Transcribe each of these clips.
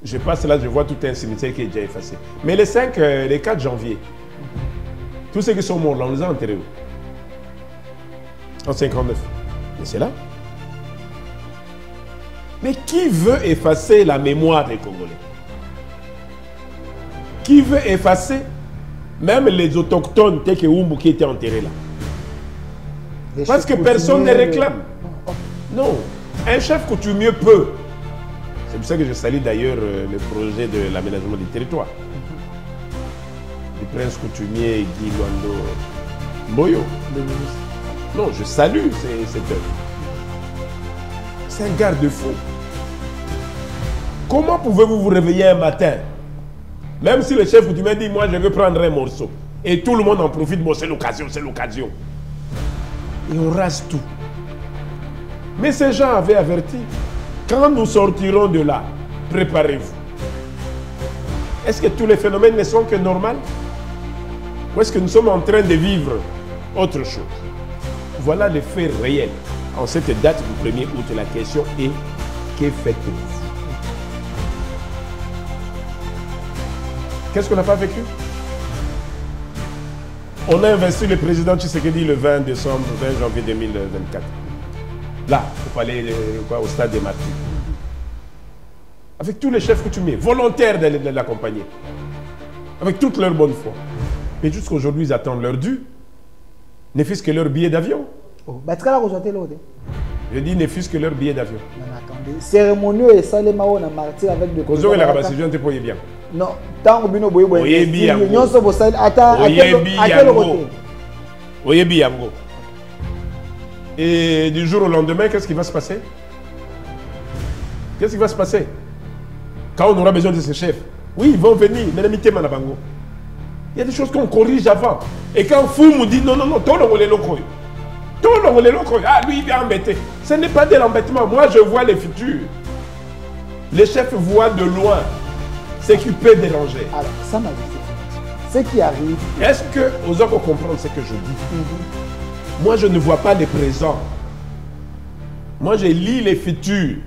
Je passe là, je vois tout un cimetière qui est déjà effacé. Mais les 4 janvier, tous ceux qui sont morts là, on les a enterrés où? En 59. Mais c'est là. Mais qui veut effacer la mémoire des Congolais? Qui veut effacer même les autochtones tels que Oumbu qui étaient enterrés là? Parce que personne ne réclame. Non, un chef coutumier peut. C'est pour ça que je salue d'ailleurs le projet de l'aménagement du territoire. Du prince coutumier Guy Luando Mboyo. Non, je salue cette œuvre. C'est un garde-fou. Comment pouvez-vous vous réveiller un matin, même si le chef coutumier dit, moi je veux prendre un morceau, et tout le monde en profite, bon c'est l'occasion, et on rase tout. Mais ces gens avaient averti, quand nous sortirons de là, préparez-vous. Est-ce que tous les phénomènes ne sont que normaux? Ou est-ce que nous sommes en train de vivre autre chose? Voilà les faits réels. En cette date du 1er août, la question est, que faites-vous? Qu'est-ce qu'on n'a pas vécu? On a investi le président Tshisekedi le 20 janvier 2024. Là, au palais, au stade des Martyrs. Avec tous les chefs coutumiers, volontaires de l'accompagner. Avec toute leur bonne foi. Mais jusqu'à aujourd'hui, ils attendent leur dû. Ne fût-ce que leur billet d'avion. Je dis ne fût-ce que leur billet d'avion. Attendez, cérémonieux et ça les maons en martyr avec de Kozo et la rabassijon te poye bien. Non, tant que bino boye boye. Oyebi yango. Nyon so bosal ata Oyebi yango. Oyebi yango. Et du jour au lendemain, qu'est-ce qui va se passer? Qu'est-ce qui va se passer? Quand on aura besoin de ces chefs, oui, ils vont venir, mais l'amitié manabango. Il y a des choses qu'on corrige avant. Et quand Foumou dit non, tout le monde est loco. Tout le monde est loco. Ah, lui, il vient embêter. Ce n'est pas de l'embêtement. Moi, je vois les futurs. Les chefs voient de loin ce qui peut déranger. Alors, ça m'a dit. Ce qui arrive. Est-ce que vous avez compris ce que je dis? Moi, je ne vois pas les présents. Moi, je lis les futurs.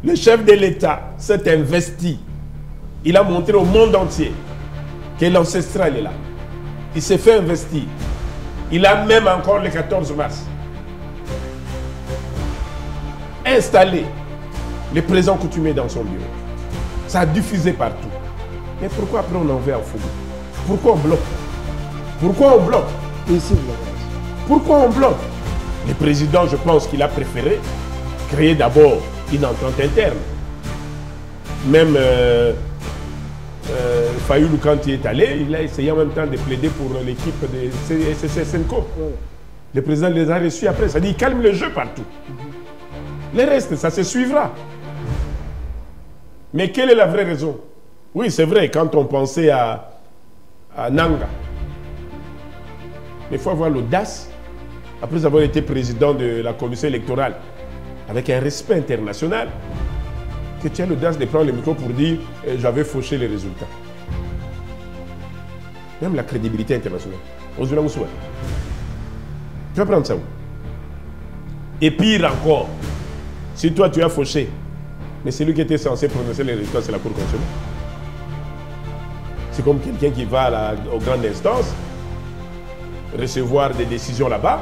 Le chef de l'État s'est investi. Il a montré au monde entier que l'ancestral est là. Il s'est fait investir. Il a même encore le 14 mars installé les présents coutumiers dans son bureau. Ça a diffusé partout. Mais pourquoi après on en veut à Foumou? Pourquoi on bloque? Pourquoi on bloque? Ici, pourquoi on bloque? Le président, je pense qu'il a préféré créer d'abord une entente interne. Même Fayoulou, quand il est allé, il a essayé en même temps de plaider pour l'équipe de SSC Senko. Le président les a reçus après. Ça dit, calme le jeu partout. Le reste, ça se suivra. Mais quelle est la vraie raison? Oui, c'est vrai, quand on pensait à Nanga, il faut avoir l'audace, après avoir été président de la commission électorale, avec un respect international, que tu as l'audace de prendre le micro pour dire j'avais fauché les résultats. Même la crédibilité internationale. Tu vas prendre ça où? Et pire encore, si toi tu as fauché, mais celui qui était censé prononcer les résultats, c'est la Cour constitutionnelle. C'est comme quelqu'un qui va aux grandes instances, recevoir des décisions là-bas,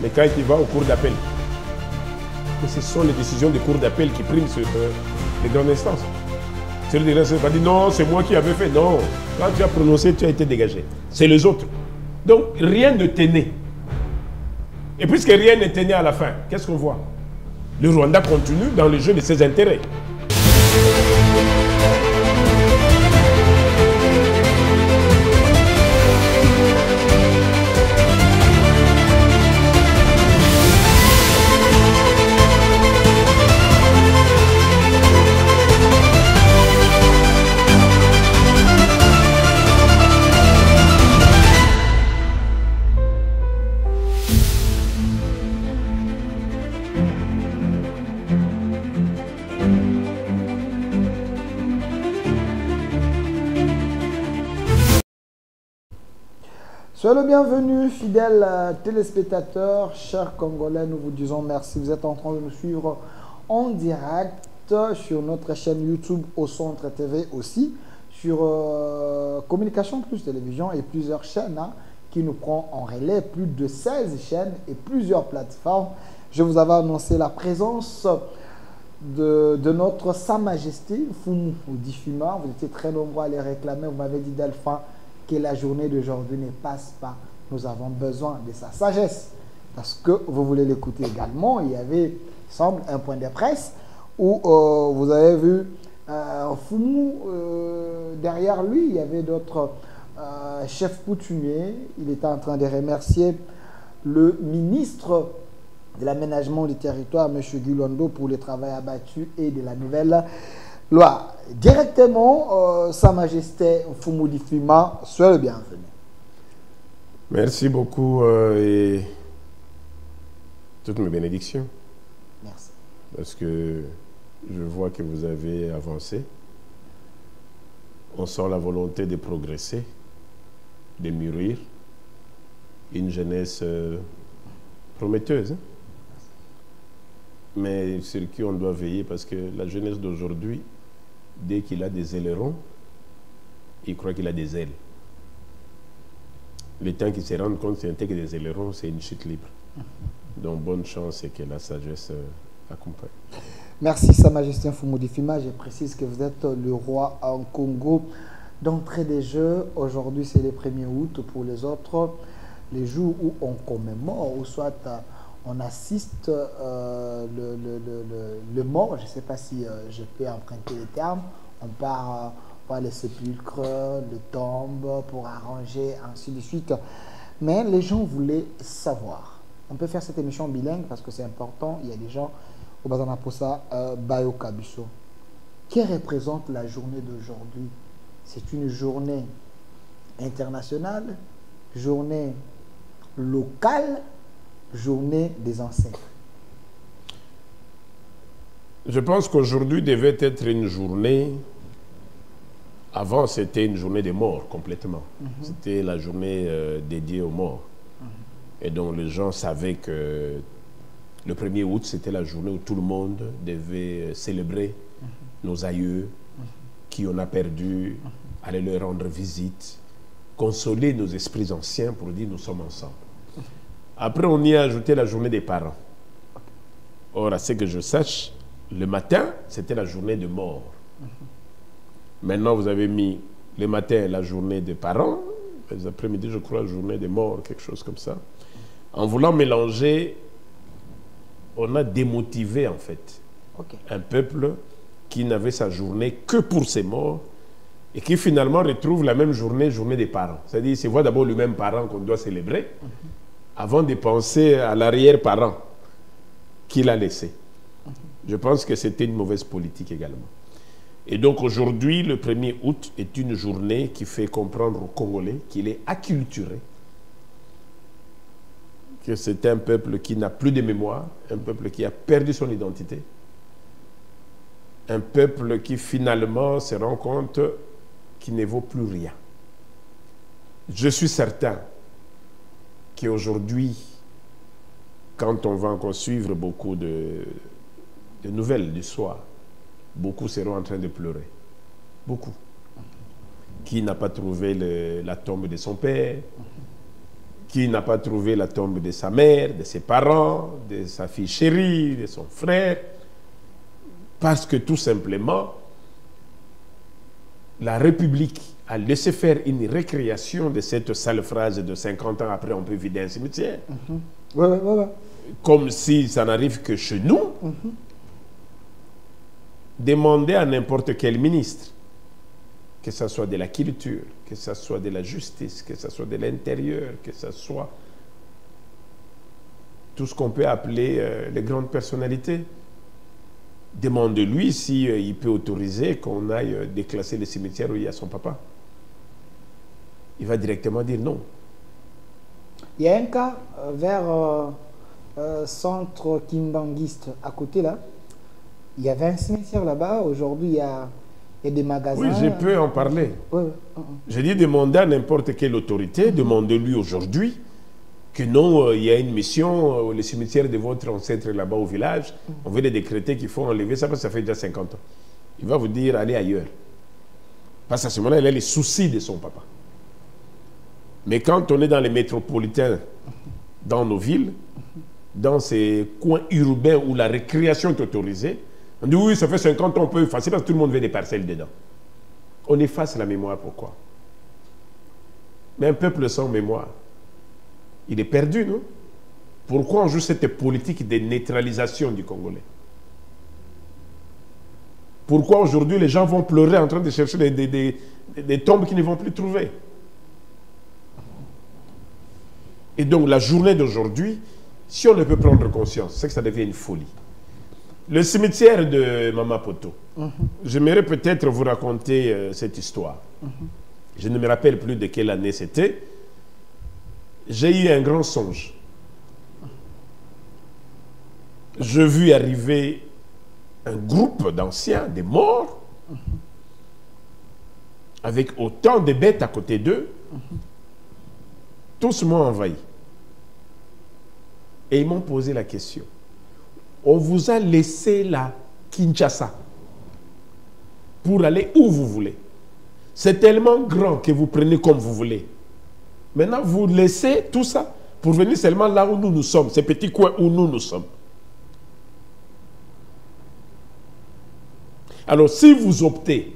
mais quand il va aux cours d'appel, mais ce sont les décisions des cours d'appel qui priment sur les grandes instances. Celui des grandes instances va dire non, c'est moi qui avais fait. Non, quand tu as prononcé, tu as été dégagé. C'est les autres. Donc rien ne tenait. Et puisque rien ne tenait à la fin, qu'est-ce qu'on voit? Le Rwanda continue dans le jeu de ses intérêts. Soyez le bienvenu, fidèles téléspectateurs, chers Congolais, nous vous disons merci. Vous êtes en train de nous suivre en direct sur notre chaîne YouTube Au Centre TV aussi, sur Communication Plus Télévision et plusieurs chaînes qui nous prend en relais, plus de 16 chaînes et plusieurs plateformes. Je vous avais annoncé la présence de notre Sa Majesté Fumu Difima. Vous étiez très nombreux à les réclamer. Vous m'avez dit, Delphin, que la journée d'aujourd'hui ne passe pas. Nous avons besoin de sa sagesse. Parce que vous voulez l'écouter également. Il y avait, il semble, un point de presse où vous avez vu Fumu. Derrière lui, il y avait d'autres chefs coutumiers. Il était en train de remercier le ministre de l'aménagement du territoire, M. Gulondo, pour le travail abattu et de la nouvelle loi. Directement, Sa Majesté Fumu Difima, soyez le bienvenu. Merci beaucoup et toutes mes bénédictions. Merci. Parce que je vois que vous avez avancé. On sent la volonté de progresser, de mûrir. Une jeunesse prometteuse. Hein? Mais sur qui on doit veiller, parce que la jeunesse d'aujourd'hui, dès qu'il a des ailerons, il croit qu'il a des ailes. Le temps qu'il se rende compte que c'est que des ailerons, c'est une chute libre. Donc bonne chance et que la sagesse accompagne. Merci Sa Majesté Fumu Difima. Je précise que vous êtes le roi en Congo. D'entrée des jeux, aujourd'hui c'est le 1er août. Pour les autres, les jours où on commémore, ou soit on assiste le mort, je ne sais pas si je peux emprunter les termes, on part voir les sépulcres, les tombes pour arranger, ainsi de suite. Mais les gens voulaient savoir. On peut faire cette émission bilingue parce que c'est important. Il y a des gens au Bazana Posa, Bayo Kabuso. Qui représente la journée d'aujourd'hui? C'est une journée internationale, journée locale, journée des ancêtres. Je pense qu'aujourd'hui devait être une journée. Avant, c'était une journée des morts complètement. C'était la journée dédiée aux morts. Et donc les gens savaient que le 1er août, c'était la journée où tout le monde devait célébrer nos aïeux qui on a perdu, aller leur rendre visite, consoler nos esprits anciens pour dire nous sommes ensemble. Après, on y a ajouté la journée des parents. Or, à ce que je sache, le matin, c'était la journée de mort. Maintenant, vous avez mis le matin la journée des parents, les après-midi, je crois, la journée des morts, quelque chose comme ça. En voulant mélanger, on a démotivé, en fait, un peuple qui n'avait sa journée que pour ses morts et qui finalement retrouve la même journée, journée des parents. C'est-à-dire, c'est voir d'abord le même parent qu'on doit célébrer avant de penser à l'arrière-parent qu'il a laissé. Je pense que c'était une mauvaise politique également. Et donc aujourd'hui, le 1er août est une journée qui fait comprendre aux Congolais qu'il est acculturé, que c'est un peuple qui n'a plus de mémoire, un peuple qui a perdu son identité, un peuple qui finalement se rend compte qu'il ne vaut plus rien. Je suis certain qu'aujourd'hui, quand on va encore suivre beaucoup de nouvelles du soir, beaucoup seront en train de pleurer. Beaucoup. Qui n'a pas trouvé la tombe de son père, qui n'a pas trouvé la tombe de sa mère, de ses parents, de sa fille chérie, de son frère, parce que tout simplement, la République a laissé faire une récréation de cette sale phrase de 50 ans après on peut vider un cimetière. Ouais. Comme si ça n'arrive que chez nous. Demandez à n'importe quel ministre, que ce soit de la culture, que ce soit de la justice, que ce soit de l'intérieur, que ce soit tout ce qu'on peut appeler les grandes personnalités. Demandez-lui s'il peut autoriser qu'on aille déclasser le cimetière où il y a son papa. Il va directement dire non. Il y a un cas vers centre Kimbanguiste, à côté là. Il y avait un cimetière là-bas. Aujourd'hui, il y a des magasins. Oui, je peux en parler. J'ai dit demander à n'importe quelle autorité, demandez-lui aujourd'hui que non, il y a une mission, le cimetière de votre ancêtre là-bas au village, on veut les décréter qu'il faut enlever ça parce que ça fait déjà 50 ans. Il va vous dire, allez ailleurs. Parce qu'à ce moment-là, il a les soucis de son papa. Mais quand on est dans les métropolitains, dans nos villes, dans ces coins urbains où la récréation est autorisée, on dit oui, ça fait 50 ans, on peut effacer parce que tout le monde veut des parcelles dedans. On efface la mémoire, pourquoi? Mais un peuple sans mémoire, il est perdu, non? Pourquoi on joue cette politique de neutralisation du Congolais? Pourquoi aujourd'hui les gens vont pleurer en train de chercher des tombes qu'ils ne vont plus trouver? Et donc la journée d'aujourd'hui, si on ne peut prendre conscience, c'est que ça devient une folie. Le cimetière de Mama Poto, j'aimerais peut-être vous raconter cette histoire. Je ne me rappelle plus de quelle année c'était. J'ai eu un grand songe. Je vis arriver un groupe d'anciens, des morts, avec autant de bêtes à côté d'eux. Tous m'ont envahi. Et ils m'ont posé la question. On vous a laissé la Kinshasa pour aller où vous voulez. C'est tellement grand que vous prenez comme vous voulez. Maintenant, vous laissez tout ça pour venir seulement là où nous sommes, ces petits coins où nous sommes. Alors, si vous optez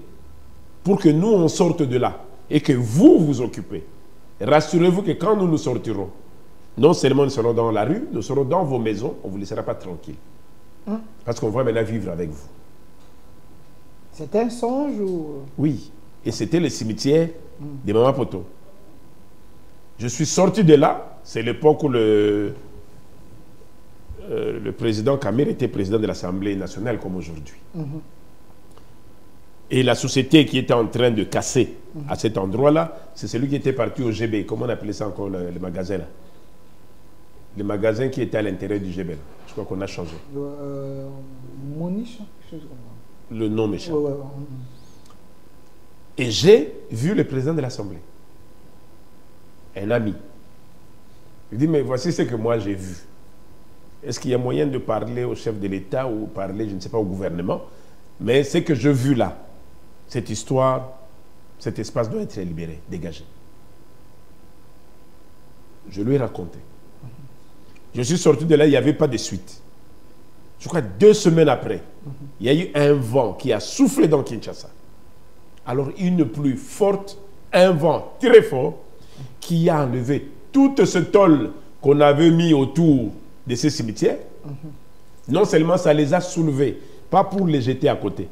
pour que nous, on sorte de là et que vous vous occupez, rassurez-vous que quand nous sortirons, non seulement nous serons dans la rue, nous serons dans vos maisons, on ne vous laissera pas tranquille. Parce qu'on va maintenant vivre avec vous. C'était un songe ou... Oui. Et c'était le cimetière de Mama Poto. Je suis sorti de là. C'est l'époque où le président Kamir était président de l'Assemblée nationale comme aujourd'hui. Et la société qui était en train de casser à cet endroit-là, c'est celui qui était parti au GB. Comment on appelait ça encore, le magasin là? Le magasin qui était à l'intérieur du GB. Je crois qu'on a changé. Moniche, quelque chose comme ça. Le nom m'échappe. Et j'ai vu le président de l'Assemblée. Un ami. Il dit, mais voici ce que moi j'ai vu. Est-ce qu'il y a moyen de parler au chef de l'État ou parler, je ne sais pas, au gouvernement? Mais ce que j'ai vu là, cette histoire, cet espace doit être libéré, dégagé. Je lui ai raconté. Je suis sorti de là, il n'y avait pas de suite. Je crois 2 semaines après, il y a eu un vent qui a soufflé dans Kinshasa. Alors une pluie forte, un vent très fort, qui a enlevé toute ce tôle qu'on avait mis autour de ces cimetières. Non seulement ça les a soulevés, pas pour les jeter à côté,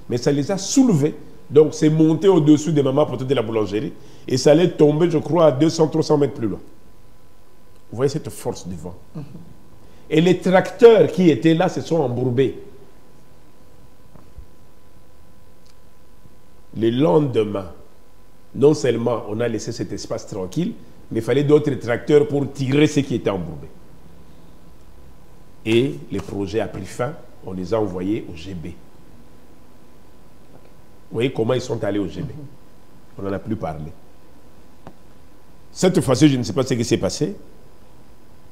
mais ça les a soulevés. Donc c'est monté au-dessus de Mama Poto de la boulangerie et ça allait tomber, je crois, à 200-300 mètres plus loin. Vous voyez cette force du vent. Et les tracteurs qui étaient là se sont embourbés. Le lendemain, non seulement on a laissé cet espace tranquille, mais il fallait d'autres tracteurs pour tirer ceux qui étaient embourbés. Et le projet a pris fin, on les a envoyés au GB. Vous voyez comment ils sont allés au GB. On n'en a plus parlé. Cette fois-ci, je ne sais pas ce qui s'est passé.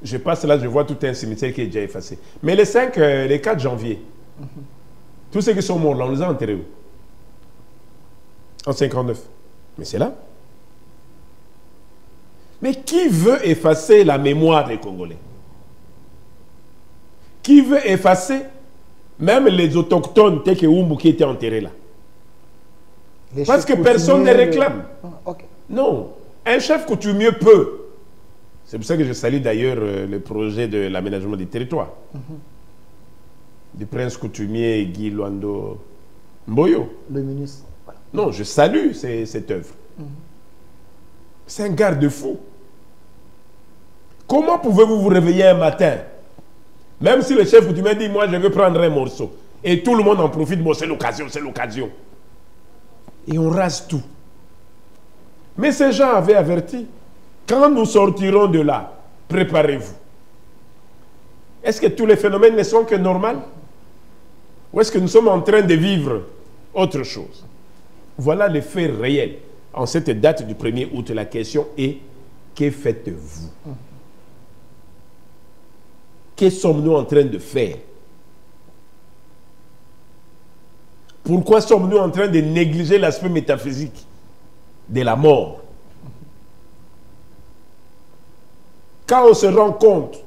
Je passe là, je vois tout un cimetière qui est déjà effacé. Mais les 4 janvier, tous ceux qui sont morts là, on les a enterrés où? En 59. Mais c'est là. Mais qui veut effacer la mémoire des Congolais? Qui veut effacer même les autochtones tels que Oumbu qui étaient enterrés là? Parce que personne ne réclame. Non. Un chef coutumier peut. C'est pour ça que je salue d'ailleurs le projet de l'aménagement du territoire. Du prince coutumier Guy Luando Mboyo. Le ministre. Voilà. Non, je salue cette œuvre. C'est un garde-fou. Comment pouvez-vous vous réveiller un matin, même si le chef coutumier dit, moi je veux prendre un morceau, et tout le monde en profite, bon c'est l'occasion, c'est l'occasion. Et on rase tout. Mais ces gens avaient averti. Quand nous sortirons de là, préparez-vous. Est-ce que tous les phénomènes ne sont que normaux? Ou est-ce que nous sommes en train de vivre autre chose? Voilà les faits réels. En cette date du 1er août, la question est, que faites-vous? Que sommes-nous en train de faire? Pourquoi sommes-nous en train de négliger l'aspect métaphysique de la mort? Quand on se rend compte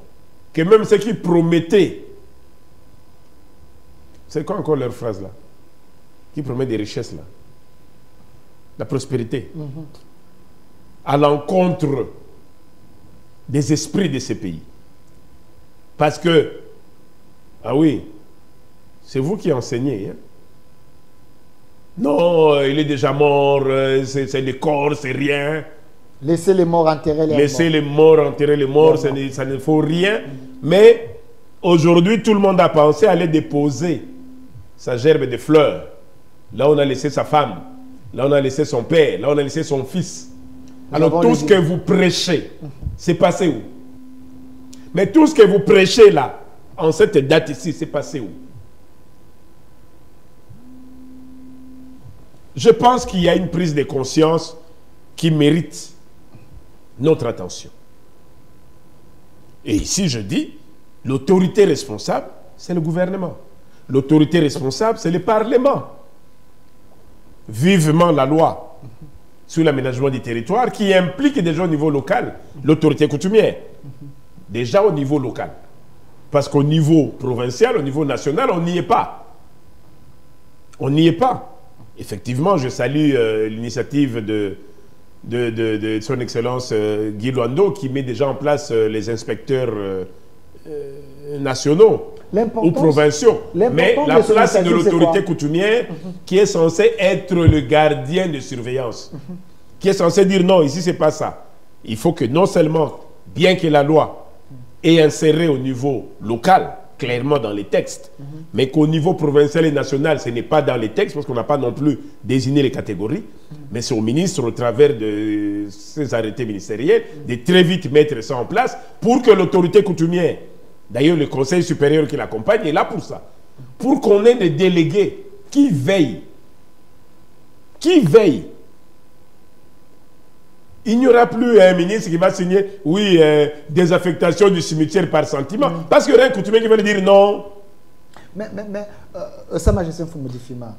que même ceux qui promettaient, c'est quoi encore leur phrase là? Qui promet des richesses là? La prospérité. À l'encontre des esprits de ces pays. Parce que, ah oui, c'est vous qui enseignez. Hein? Non, il est déjà mort, c'est le corps, c'est rien. Laissez les morts enterrer les morts. Laissez les morts enterrer les morts, ça ne faut rien. Mais aujourd'hui, tout le monde a pensé à aller déposer sa gerbe de fleurs. Là, on a laissé sa femme. Là, on a laissé son père. Là, on a laissé son fils. Alors, tout ce que vous prêchez, c'est passé où? Mais tout ce que vous prêchez là, en cette date ici, c'est passé où? Je pense qu'il y a une prise de conscience qui mérite notre attention. Et ici, je dis, l'autorité responsable, c'est le gouvernement. L'autorité responsable, c'est le Parlement. Vivement la loi sur l'aménagement du territoire qui implique déjà au niveau local l'autorité coutumière. Déjà au niveau local. Parce qu'au niveau provincial, au niveau national, on n'y est pas. On n'y est pas. Effectivement, je salue l'initiative de son Excellence Guy Luando qui met déjà en place les inspecteurs nationaux ou provinciaux. Mais la place de l'autorité coutumière qui est censée être le gardien de surveillance, qui est censé dire non, ici c'est pas ça. Il faut que non seulement, bien que la loi est insérée au niveau local, clairement dans les textes, mais qu'au niveau provincial et national, ce n'est pas dans les textes, parce qu'on n'a pas non plus désigné les catégories, mais c'est au ministre, au travers de ses arrêtés ministériels, de très vite mettre ça en place pour que l'autorité coutumière, d'ailleurs le conseil supérieur qui l'accompagne est là pour ça, pour qu'on ait des délégués qui veillent. Qui veillent. Il n'y aura plus un ministre qui va signer, oui, des affectations du cimetière par sentiment. Parce qu'il y aura un coutumier qui va lui dire non. Mais Sa Majesté Mfumudifima,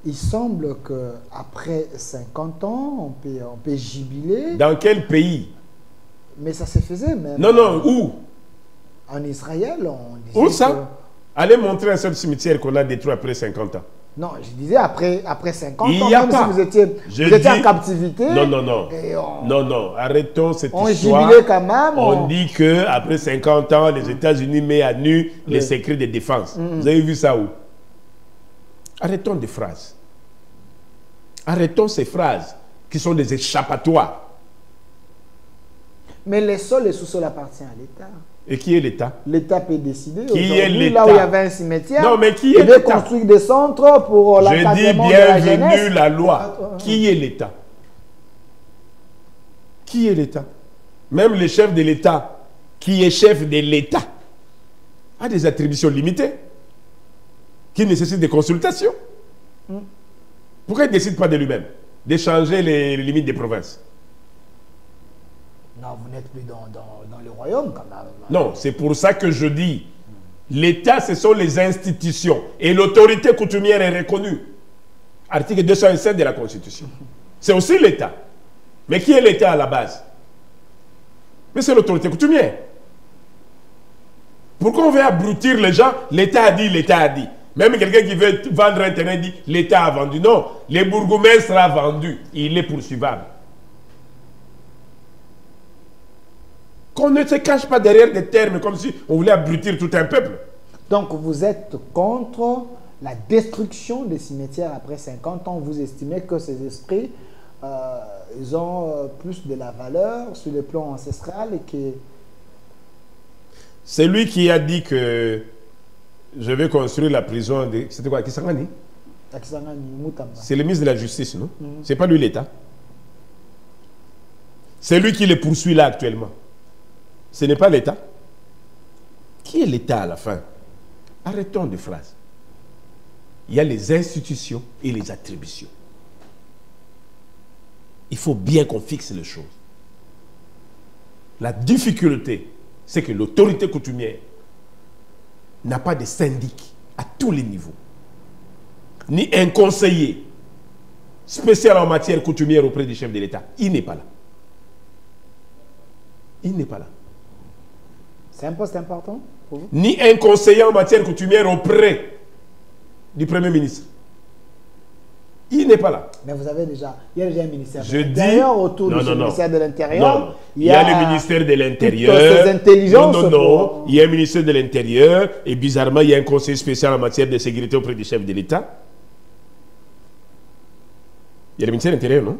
il semble qu'après 50 ans, on peut jubiler. Dans quel pays? Mais ça se faisait même. Non, non, où? En Israël, on disait. Où ça? Allez montrer un seul cimetière qu'on a détruit après 50 ans. Non, je disais après 50 il ans, y a même pas. si vous étiez en captivité. Non, non, non. Non, non, arrêtons cette histoire. On jubilait quand même. On dit qu'après 50 ans, les États-Unis mettent à nu les secrets de défense. Vous avez vu ça où? Arrêtons des phrases. Arrêtons ces phrases qui sont des échappatoires. Mais les sols et sous-sols appartiennent à l'État. Et qui est l'État? L'État peut décider. Qui est l'État? Là où il y avait un cimetière, non, mais qui est il veut construire des centres pour l'encadrement de la jeunesse. Je dis bienvenue la loi. Qui est l'État? Qui est l'État? Même le chef de l'État, qui est chef de l'État, a des attributions limitées, qui nécessitent des consultations. Pourquoi il ne décide pas de lui-même d'échanger les limites des provinces? Non, vous n'êtes plus dans le royaume quand même. Non, c'est pour ça que je dis, l'État, ce sont les institutions. Et l'autorité coutumière est reconnue. Article 207 de la Constitution. C'est aussi l'État. Mais qui est l'État à la base? Mais c'est l'autorité coutumière. Pourquoi on veut abrutir les gens? L'État a dit, l'État a dit. Même quelqu'un qui veut vendre un terrain dit, l'État a vendu. Non, le bourgmestre sera vendu. Il est poursuivable. Qu'on ne se cache pas derrière des termes comme si on voulait abrutir tout un peuple. Donc vous êtes contre la destruction des cimetières après 50 ans. Vous estimez que ces esprits, ils ont plus de la valeur sur le plan ancestral et que... C'est lui qui a dit que je vais construire la prison de... C'était quoi? Kisangani? C'est le ministre de la Justice, non? C'est pas lui l'État. C'est lui qui les poursuit là actuellement. Ce n'est pas l'État. Qui est l'État à la fin? Arrêtons des phrases. Il y a les institutions et les attributions. Il faut bien qu'on fixe les choses. La difficulté, c'est que l'autorité coutumière n'a pas de syndic à tous les niveaux, ni un conseiller spécial en matière coutumière auprès du chef de l'État. Il n'est pas là. Il n'est pas là. C'est un poste important pour vous? Ni un conseiller en matière coutumière auprès du Premier ministre. Il n'est pas là. Mais vous avez déjà, il y a déjà un ministère Je de dis... l'Intérieur autour Non, du non, non. ministère de l'Intérieur. Non. Il y a le ministère de l'Intérieur. Toutes ces intelligences. Non, non, non. Il y a un ministère de l'Intérieur et bizarrement, il y a un conseiller spécial en matière de sécurité auprès du chef de l'État. Il y a le ministère de l'Intérieur, non?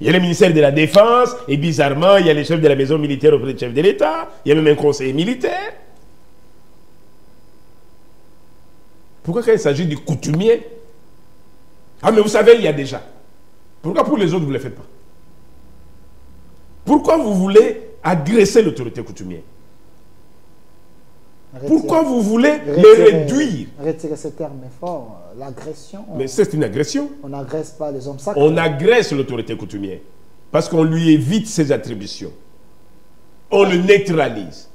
Il y a le ministère de la Défense et bizarrement, il y a le chef de la maison militaire auprès du chef de l'État. Il y a même un conseiller militaire. Pourquoi quand il s'agit du coutumier? Ah, mais vous savez, il y a déjà. Pourquoi pour les autres, vous ne le faites pas? Pourquoi vous voulez agresser l'autorité coutumière? Pourquoi vous voulez les réduire? Retirer ce terme est fort. L'agression. Mais c'est une agression. On n'agresse pas les hommes sacrés. On agresse l'autorité coutumière parce qu'on lui évite ses attributions. On le neutralise.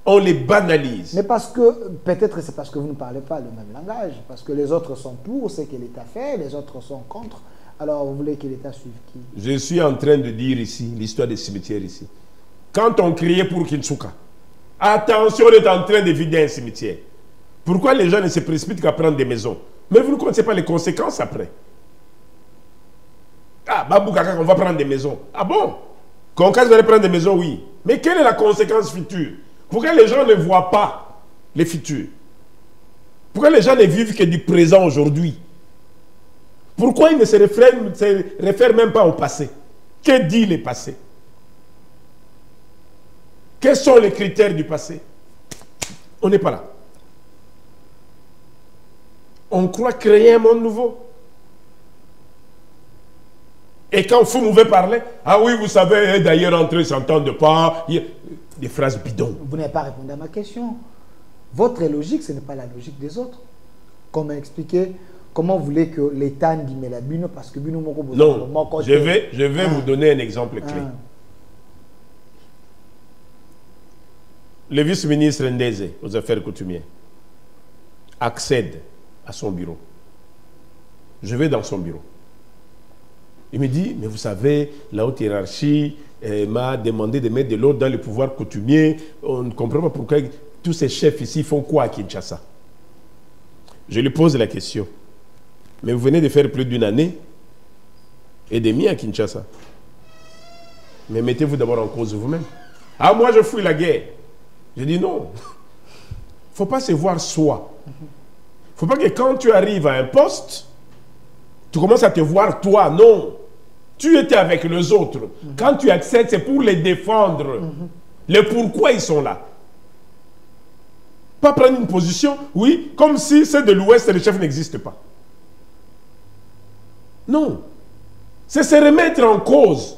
On les banalise. Mais parce que, peut-être c'est parce que vous ne parlez pas le même langage. Parce que les autres sont pour ce que l'État fait, les autres sont contre. Alors vous voulez que l'État suive qui? Je suis en train de dire ici l'histoire des cimetières ici. Quand on criait pour Kinshasa, attention, on est en train de vider un cimetière. Pourquoi les gens ne se précipitent qu'à prendre des maisons? Mais vous ne connaissez pas les conséquences après. Ah, Babou Kaka, on va prendre des maisons. Ah bon? Quand vous allez prendre des maisons, oui. Mais quelle est la conséquence future? Pourquoi les gens ne voient pas les futurs? Pourquoi les gens ne vivent que du présent aujourd'hui? Pourquoi ils ne se réfèrent même pas au passé? Que dit le passé? Quels sont les critères du passé? On n'est pas là. On croit créer un monde nouveau. Et quand vous pouvez parler, ah oui, vous savez, d'ailleurs, entre eux, ils ne s'entendent pas. Des phrases bidons. Vous n'avez pas répondu à ma question. Votre logique, ce n'est pas la logique des autres. Comment expliquer? Comment vous voulez que l'État dit mais la bino parce que bino moko? Non, je vais vous donner un exemple clé. Le vice-ministre Ndeze aux affaires coutumières accède à son bureau. Je vais dans son bureau. Il me dit, mais vous savez, la haute hiérarchie m'a demandé de mettre de l'ordre dans le pouvoir coutumier. On ne comprend pas pourquoi tous ces chefs ici font quoi à Kinshasa. Je lui pose la question. Mais vous venez de faire plus d'une année et demie à Kinshasa. Mais mettez-vous d'abord en cause vous-même. Ah, moi je fouille la guerre. Je dis non. Il ne faut pas se voir soi. Il ne faut pas que quand tu arrives à un poste, tu commences à te voir toi. Non. Tu étais avec les autres. Quand tu accèdes, c'est pour les défendre. Le pourquoi ils sont là. Pas prendre une position, oui, comme si c'est de l'Ouest et le chef n'existe pas. Non. C'est se remettre en cause.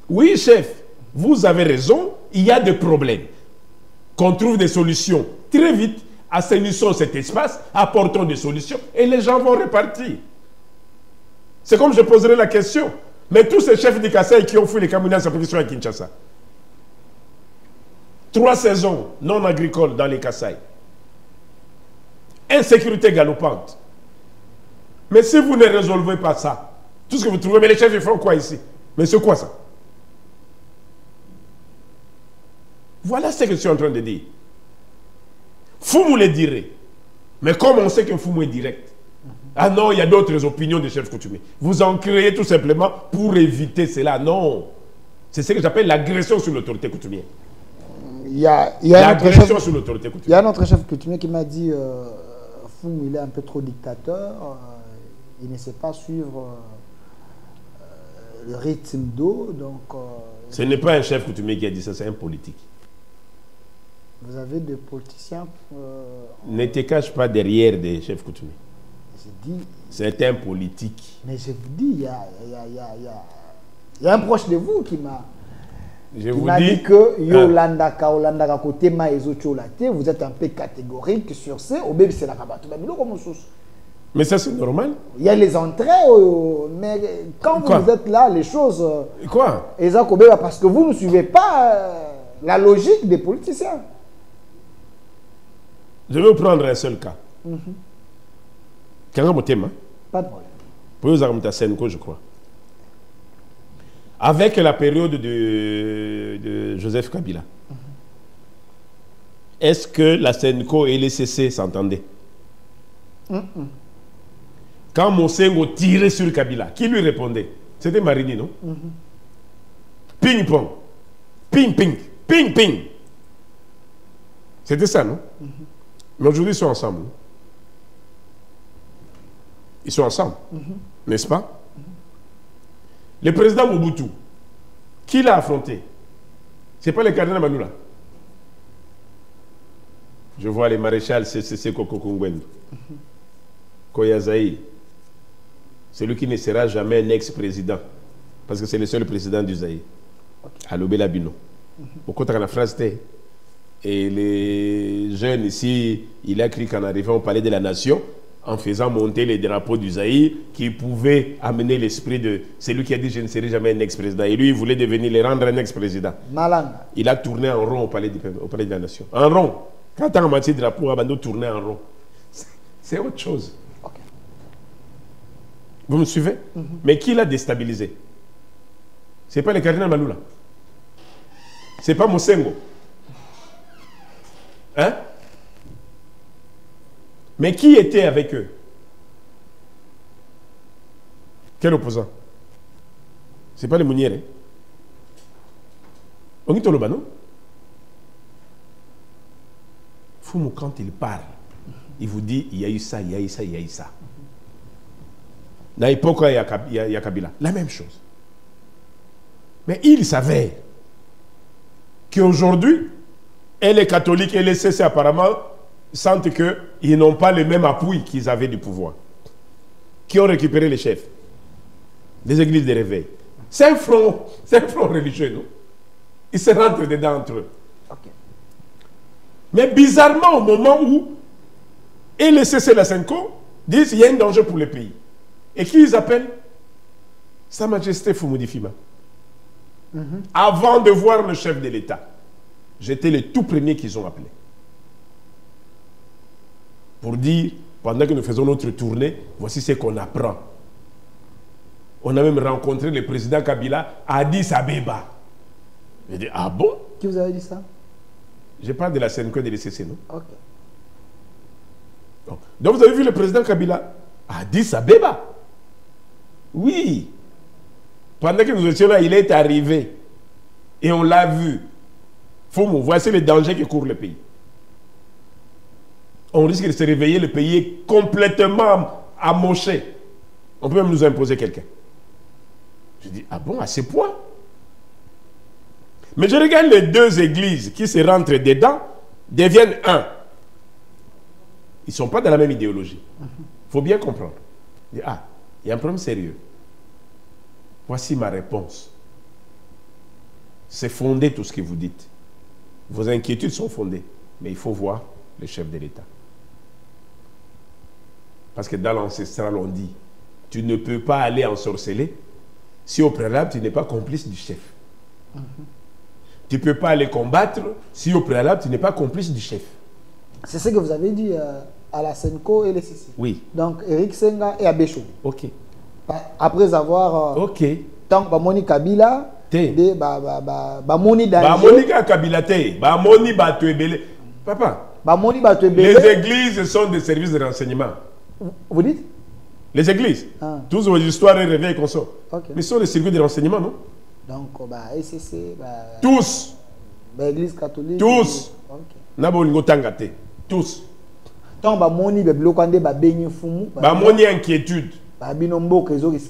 Oui, chef, vous avez raison, il y a des problèmes. Qu'on trouve des solutions très vite, assainissons cet espace, apportons des solutions et les gens vont repartir. C'est comme je poserai la question. Mais tous ces chefs de Kassai qui ont fui les Camerounais à sont à Kinshasa. 3 saisons non agricoles dans les Kassai. Insécurité galopante. Mais si vous ne résolvez pas ça, tout ce que vous trouvez, mais les chefs ils font quoi ici? Mais c'est quoi ça? Voilà ce que je suis en train de dire. Foumou le dirait. Mais comme on sait que Foumou est direct, ah non, il y a d'autres opinions des chefs coutumiers. Vous en créez tout simplement pour éviter cela. Non. C'est ce que j'appelle l'agression sur l'autorité coutumière. Il y a l'agression sur l'autorité coutumière. Il y a un autre chef coutumier qui m'a dit Foumou, il est un peu trop dictateur. Il ne sait pas suivre le rythme d'eau. Ce n'est pas un chef coutumier qui a dit ça, c'est un politique. Vous avez des politiciens... Ne te cache pas derrière des chefs coutumiers. Dit, c'est un politique. Mais je vous dis, il y a un proche de vous qui m'a dit que vous êtes un peu catégorique sur ce. Mais ça, c'est normal. Il y a les entrées, mais quand vous êtes là, les choses... Quoi? Parce que vous ne suivez pas la logique des politiciens. Je vais vous prendre un seul cas. Quand on thème, Pas de problème. pour vous argumenter à Senko, je crois. Avec la période de Joseph Kabila, est-ce que la Senko et les CC s'entendaient? Quand Mosengo tirait sur Kabila, qui lui répondait? C'était Marini, non? Ping-pong. Ping-ping. Ping-ping. C'était ça, non? Mais aujourd'hui, ils sont ensemble. Non? Ils sont ensemble, n'est-ce pas? Le président Mobutu, qui l'a affronté? Ce n'est pas le cardinal Manoula. Je vois les maréchals CCC Kokokungwen. Koyazaï. Celui qui ne sera jamais un ex-président. Parce que c'est le seul président du Zaïre. Alobé Labino. Au côté de la phrase T. Et les jeunes ici, il a écrit qu'en arrivant au palais de la nation, en faisant monter les drapeaux du Zaïre, qui pouvaient amener l'esprit de celui qui a dit je ne serai jamais un ex-président. Et lui, il voulait devenir, les rendre un ex-président. Malanga. Il a tourné en rond au palais de la nation. En rond. Quand on a matière de drapeau, Abando tournait en rond. C'est autre chose. Okay. Vous me suivez? Mais qui l'a déstabilisé? Ce n'est pas le cardinal Manoula. Ce n'est pas Mosengo. Hein? Mais qui était avec eux? Quel opposant? Ce n'est pas les Mounières. On dit Toloba, non? Foumou, quand il parle, il vous dit il y a eu ça, il y a eu ça, il y a eu ça. Dans l'époque, il y a Kabila. La même chose. Mais il savait qu'aujourd'hui, et les catholiques et les CC apparemment sentent qu'ils n'ont pas le même appui qu'ils avaient du pouvoir. Qui ont récupéré les chefs des églises de réveil. C'est un front religieux, non? Ils se rentrent dedans entre eux. Okay. Mais bizarrement, au moment où et les CC la Senko disent qu'il y a un danger pour le pays. Et qui ils appellent? Sa Majesté Fumudi Fima. Avant de voir le chef de l'État, j'étais le tout premier qu'ils ont appelé. Pour dire, pendant que nous faisons notre tournée, voici ce qu'on apprend. On a même rencontré le président Kabila à Addis Abeba. J'ai dit, ah bon? Qui vous avait dit ça? Je parle de la CNQ et de l'ECC, non? Ok. Donc vous avez vu le président Kabila à Addis Abeba? Oui. Pendant que nous étions là, il est arrivé. Et on l'a vu. Voici le danger que court le pays. On risque de se réveiller, le pays est complètement amoché. On peut même nous imposer quelqu'un. Je dis, ah bon, à ce point? Mais je regarde les deux églises qui se rentrent dedans, deviennent un. Ils ne sont pas dans la même idéologie. Il faut bien comprendre. Je dis, ah, il y a un problème sérieux. Voici ma réponse. C'est fondé tout ce que vous dites. Vos inquiétudes sont fondées. Mais il faut voir le chef de l'État. Parce que dans l'ancestral, on dit, tu ne peux pas aller ensorceler si au préalable, tu n'es pas complice du chef. Tu ne peux pas aller combattre si au préalable, tu n'es pas complice du chef. C'est ce que vous avez dit à la Senko et les CC. Oui. Donc, Eric Senga et Abéchou. Ok. Après avoir... ok. Tant que Moni Kabila... Te. Moni danger. Moni Kabila te. Moni Batuebele. Papa. Moni Batuebele. Les églises sont des services de renseignement. Vous dites? Les églises. Tous vos histoires et réveils qu'on sort. Okay. Mais ce sont des circuits de renseignement, non? Donc, SCC... tous. L'église catholique... Tous. Ok. Tous. Tant que Moni Beblokande Babenye Fumu... Moni inquiétude.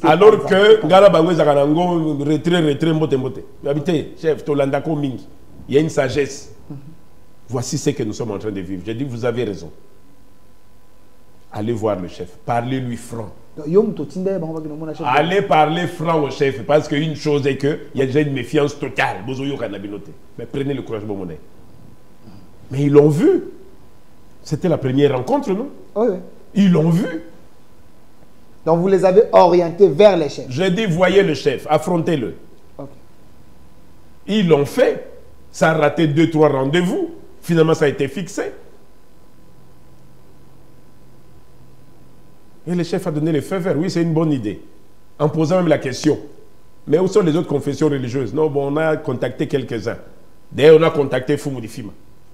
Alors que Ngala Bangwe Zaganango, retrait, mbote. Habitez, chef, Tolandako Mingi. Il y a une sagesse. Voici ce que nous sommes en train de vivre. J'ai dit, vous avez raison. Allez voir le chef. Parlez-lui franc. Allez parler franc au chef. Parce qu'une chose est qu'il y a déjà une méfiance totale. Mais prenez le courage, mon. Mais ils l'ont vu. C'était la première rencontre, non? Oui. Ils l'ont vu. Donc vous les avez orientés vers les chefs. J'ai dit, voyez le chef, affrontez-le. Okay. Ils l'ont fait. Ça a raté 2-3 rendez-vous. Finalement, ça a été fixé. Et le chef a donné le feu vert. Oui, c'est une bonne idée. En posant même la question. Mais où sont les autres confessions religieuses? Non, bon, on a contacté quelques-uns. D'ailleurs, on a contacté Fumu Difima.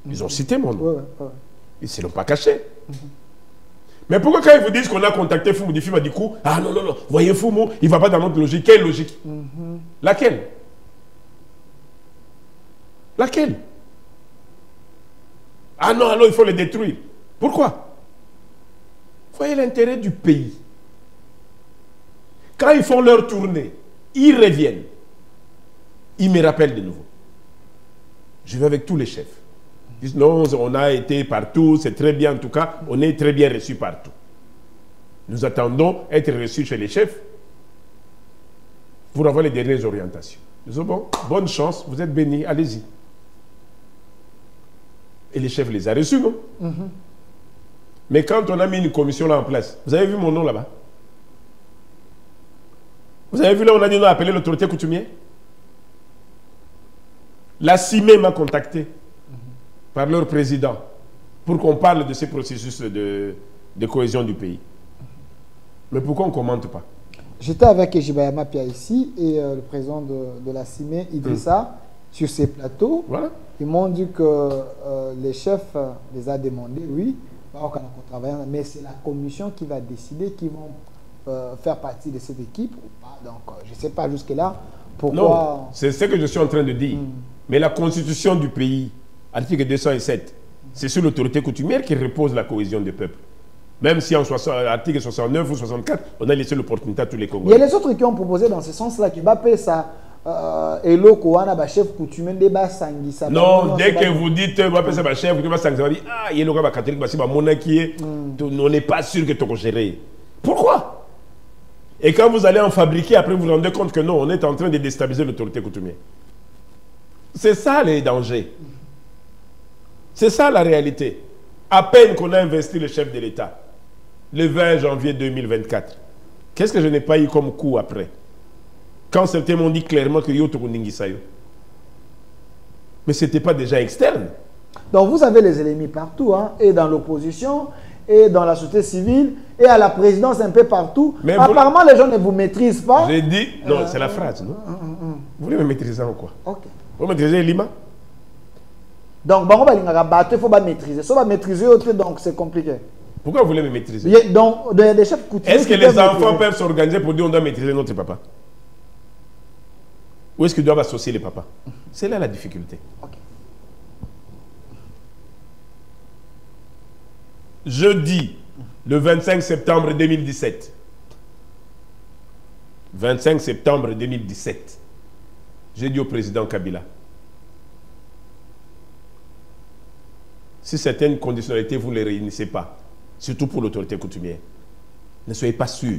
Ils ont cité mon nom. Ouais, ouais. Ils ne se l'ont pas caché. Mais pourquoi quand ils vous disent qu'on a contacté Fumu Difima, du coup, ah non, non, non, voyez Fumu, il ne va pas dans notre logique. Quelle logique? Laquelle? Laquelle? Ah non, alors il faut les détruire. Pourquoi? Voyez l'intérêt du pays. Quand ils font leur tournée, ils reviennent. Ils me rappellent de nouveau. Je vais avec tous les chefs. Ils disent non, on a été partout, c'est très bien en tout cas, on est très bien reçus partout. Nous attendons être reçus chez les chefs pour avoir les dernières orientations. Ils disent bon, bonne chance, vous êtes bénis, allez-y. Et les chefs les a reçus, non? Mais quand on a mis une commission là en place, vous avez vu mon nom là-bas? Vous avez vu là, on a dit on a appelé l'autorité coutumière? La CIME m'a contacté par leur président pour qu'on parle de ces processus de cohésion du pays. Mais pourquoi on ne commente pas? J'étais avec Ejibayama Pia ici et le président de la CIME, Idrissa, sur ces plateaux. Voilà. Ils m'ont dit que les chefs les a demandé, oui, mais c'est la commission qui va décider qui vont faire partie de cette équipe ou pas. Donc, je ne sais pas jusque-là pourquoi... Non, c'est ce que je suis en train de dire. Mais la constitution du pays, article 207, c'est sur l'autorité coutumière qui repose la cohésion du peuple. Même si en article 69 ou 64, on a laissé l'opportunité à tous les Congolais. Il y a les autres qui ont proposé dans ce sens-là, qui va payer ça. Chef coutumier de Basangisa. Non, dès que vous dites, on va appeler ça chef coutumier de Basangisa, on va dire, ah, il y a le catholique, on n'est pas sûr que tu vas gérer. Pourquoi? Et quand vous allez en fabriquer, après vous vous rendez compte que non, on est en train de déstabiliser l'autorité coutumière. C'est ça les dangers. C'est ça la réalité. À peine qu'on a investi le chef de l'État, le 20 janvier 2024, qu'est-ce que je n'ai pas eu comme coup après? Quand certains m'ont dit clairement que Yoto Ningisayo. Mais ce n'était pas déjà externe. Donc vous avez les ennemis partout, hein, et dans l'opposition, et dans la société civile, et à la présidence un peu partout. Mais apparemment, les gens ne vous maîtrisent pas. J'ai dit, non, c'est la phrase, non? Vous voulez me maîtriser en quoi? Ok. Vous maîtrisez Lima? Donc, il faut maîtriser. Si on va maîtriser, donc c'est compliqué. Pourquoi vous voulez me maîtriser? Donc, il y a des chefs coutumiers. Est-ce que les enfants peuvent s'organiser pour dire on doit maîtriser notre papa? Ou est-ce qu'ils doivent associer les papas? C'est là la difficulté. Okay. Jeudi, le 25 septembre 2017. 25 septembre 2017. J'ai dit au président Kabila, si certaines conditionnalités, vous ne les réunissez pas, surtout pour l'autorité coutumière, ne soyez pas sûr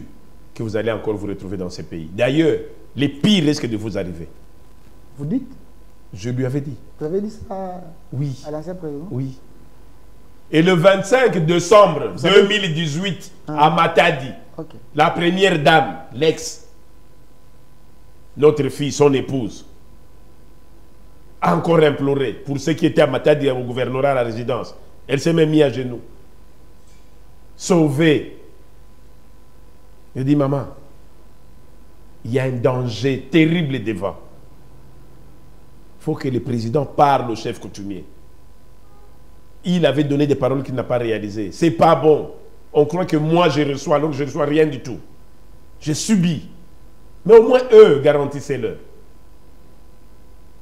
que vous allez encore vous retrouver dans ces pays. D'ailleurs, les pires risquent de vous arriver. Vous dites? Je lui avais dit. Vous avez dit ça oui. À l'ancien président? Oui. Et le 25 décembre 2018, à Matadi, la première dame, l'ex, notre fille, son épouse, a encore imploré pour ceux qui étaient à Matadi au gouvernorat à la résidence. Elle s'est même mise à genoux. Sauvée. Elle dit, maman, il y a un danger terrible devant. Il faut que le président parle au chef coutumier. Il avait donné des paroles qu'il n'a pas réalisées. C'est pas bon. On croit que moi je reçois alors que je ne reçois rien du tout. J'ai subi. Mais au moins eux, garantissez-leur.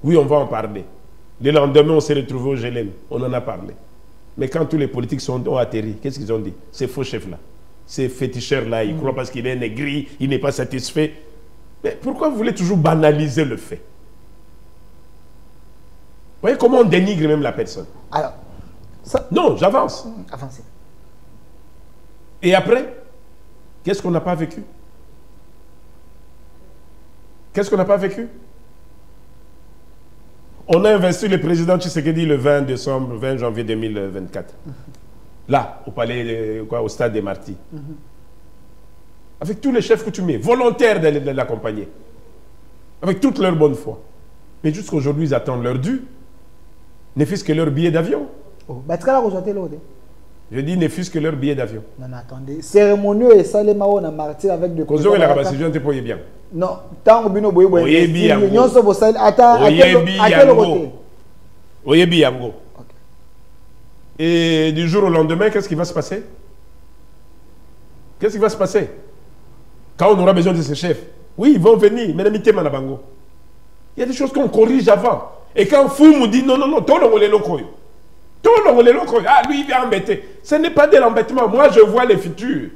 Oui, on va en parler. Le lendemain, on s'est retrouvé au GLM. On en a parlé. Mais quand tous les politiques ont atterri, qu'est-ce qu'ils ont dit? Ces faux chefs-là, ces féticheurs-là, ils croient parce qu'il est négri, il n'est pas satisfait. Mais pourquoi vous voulez toujours banaliser le fait? Vous voyez comment on dénigre même la personne? Alors, ça... Non, j'avance. Avancez. Et après, qu'est-ce qu'on n'a pas vécu? Qu'est-ce qu'on n'a pas vécu? On a investi le président Tshisekedi le 20 janvier 2024. Là, au palais, au stade des Martyrs. Avec tous les chefs coutumiers, volontaires de l'accompagner. Avec toute leur bonne foi. Mais jusqu'à aujourd'hui, ils attendent leur dû. Ne fût-ce que leur billet d'avion. Je dis ne fût-ce que leur billet d'avion. Non, non, attendez. Cérémonieux et Salema on a martyr avec de Quand on a la rabassation, tu peux bien. Non, tant que bino boye boye. Oyebi yango. Nyonso bo sal ata Oyebi à quel yango. côté? Oyebi yango. Ok. Et du jour au lendemain, qu'est-ce qui va se passer? Qu'est-ce qui va se passer? Quand on aura besoin de ces chefs, oui, ils vont venir, mais l'amitié manabango. Il y a des choses qu'on corrige avant. Et quand Foumou dit non, non, non, tout le monde est loco. Tout le monde est loco. Ah, lui, il vient embêter. Ce n'est pas de l'embêtement. Moi, je vois les futurs.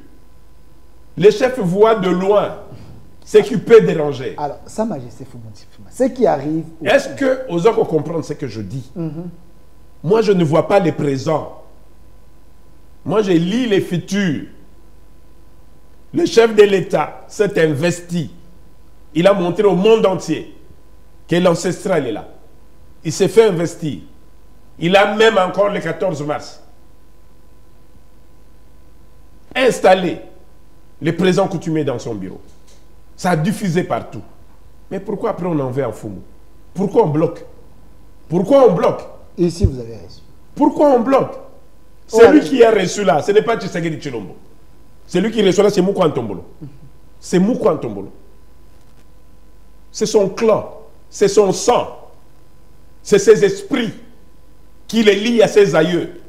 Les chefs voient de loin ce qui peut déranger. Alors, Sa Majesté Foumou, ce qui arrive. Est-ce que, aux autres comprendre ce que je dis? Moi, je ne vois pas les présents. Moi, je lis les futurs. Le chef de l'État s'est investi. Il a montré au monde entier que l'ancestral est là. Il s'est fait investir. Il a même encore le 14 mars installé le président coutumier dans son bureau. Ça a diffusé partout. Mais pourquoi après on en veut en Foumou? Pourquoi on bloque? Pourquoi on bloque? Ici, vous avez raison. Pourquoi on bloque? Celui qui a reçu là, ce n'est pas Tshisekedi Tshilombo. Celui qui reçoit là, c'est Moukou Antombolo. C'est Moukou Antombolo. C'est son clan, c'est son sang, c'est ses esprits qui les lient à ses aïeux.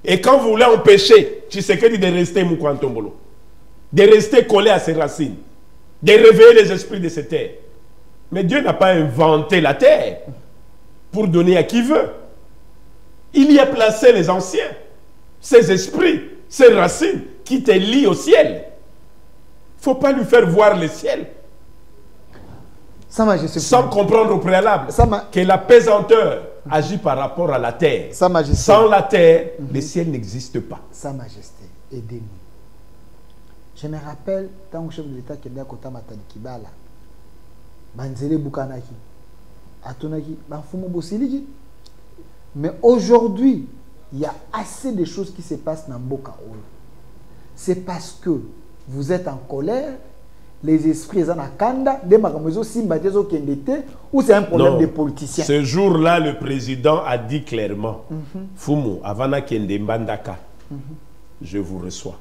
Et quand vous voulez empêcher Tshisekedi de rester Moukou Antombolo, de rester collé à ses racines, de réveiller les esprits de ces terres. Mais Dieu n'a pas inventé la terre pour donner à qui veut. Il y a placé les anciens, ces esprits, ces racines qui te lient au ciel. Il ne faut pas lui faire voir le ciel Sa Majesté sans comprendre au préalable que la pesanteur agit par rapport à la terre. Sa Majesté. Sans la terre, le ciel n'existe pas. Sa Majesté, aidez-nous. Je me rappelle, tant que le chef de l'État qui est à côté de Matadi Kibala, Banzele Bukanaki, Atonaki, Banfumo Bosiliki. Mais aujourd'hui, il y a assez de choses qui se passent dans Mboka Oyo. C'est parce que vous êtes en colère, les esprits sont en kanda, des magamezo simbatezo kendete, ou c'est un problème des politiciens. Ce jour-là, le président a dit clairement, Fumu, Avana Kende Mbandaka, je vous reçois.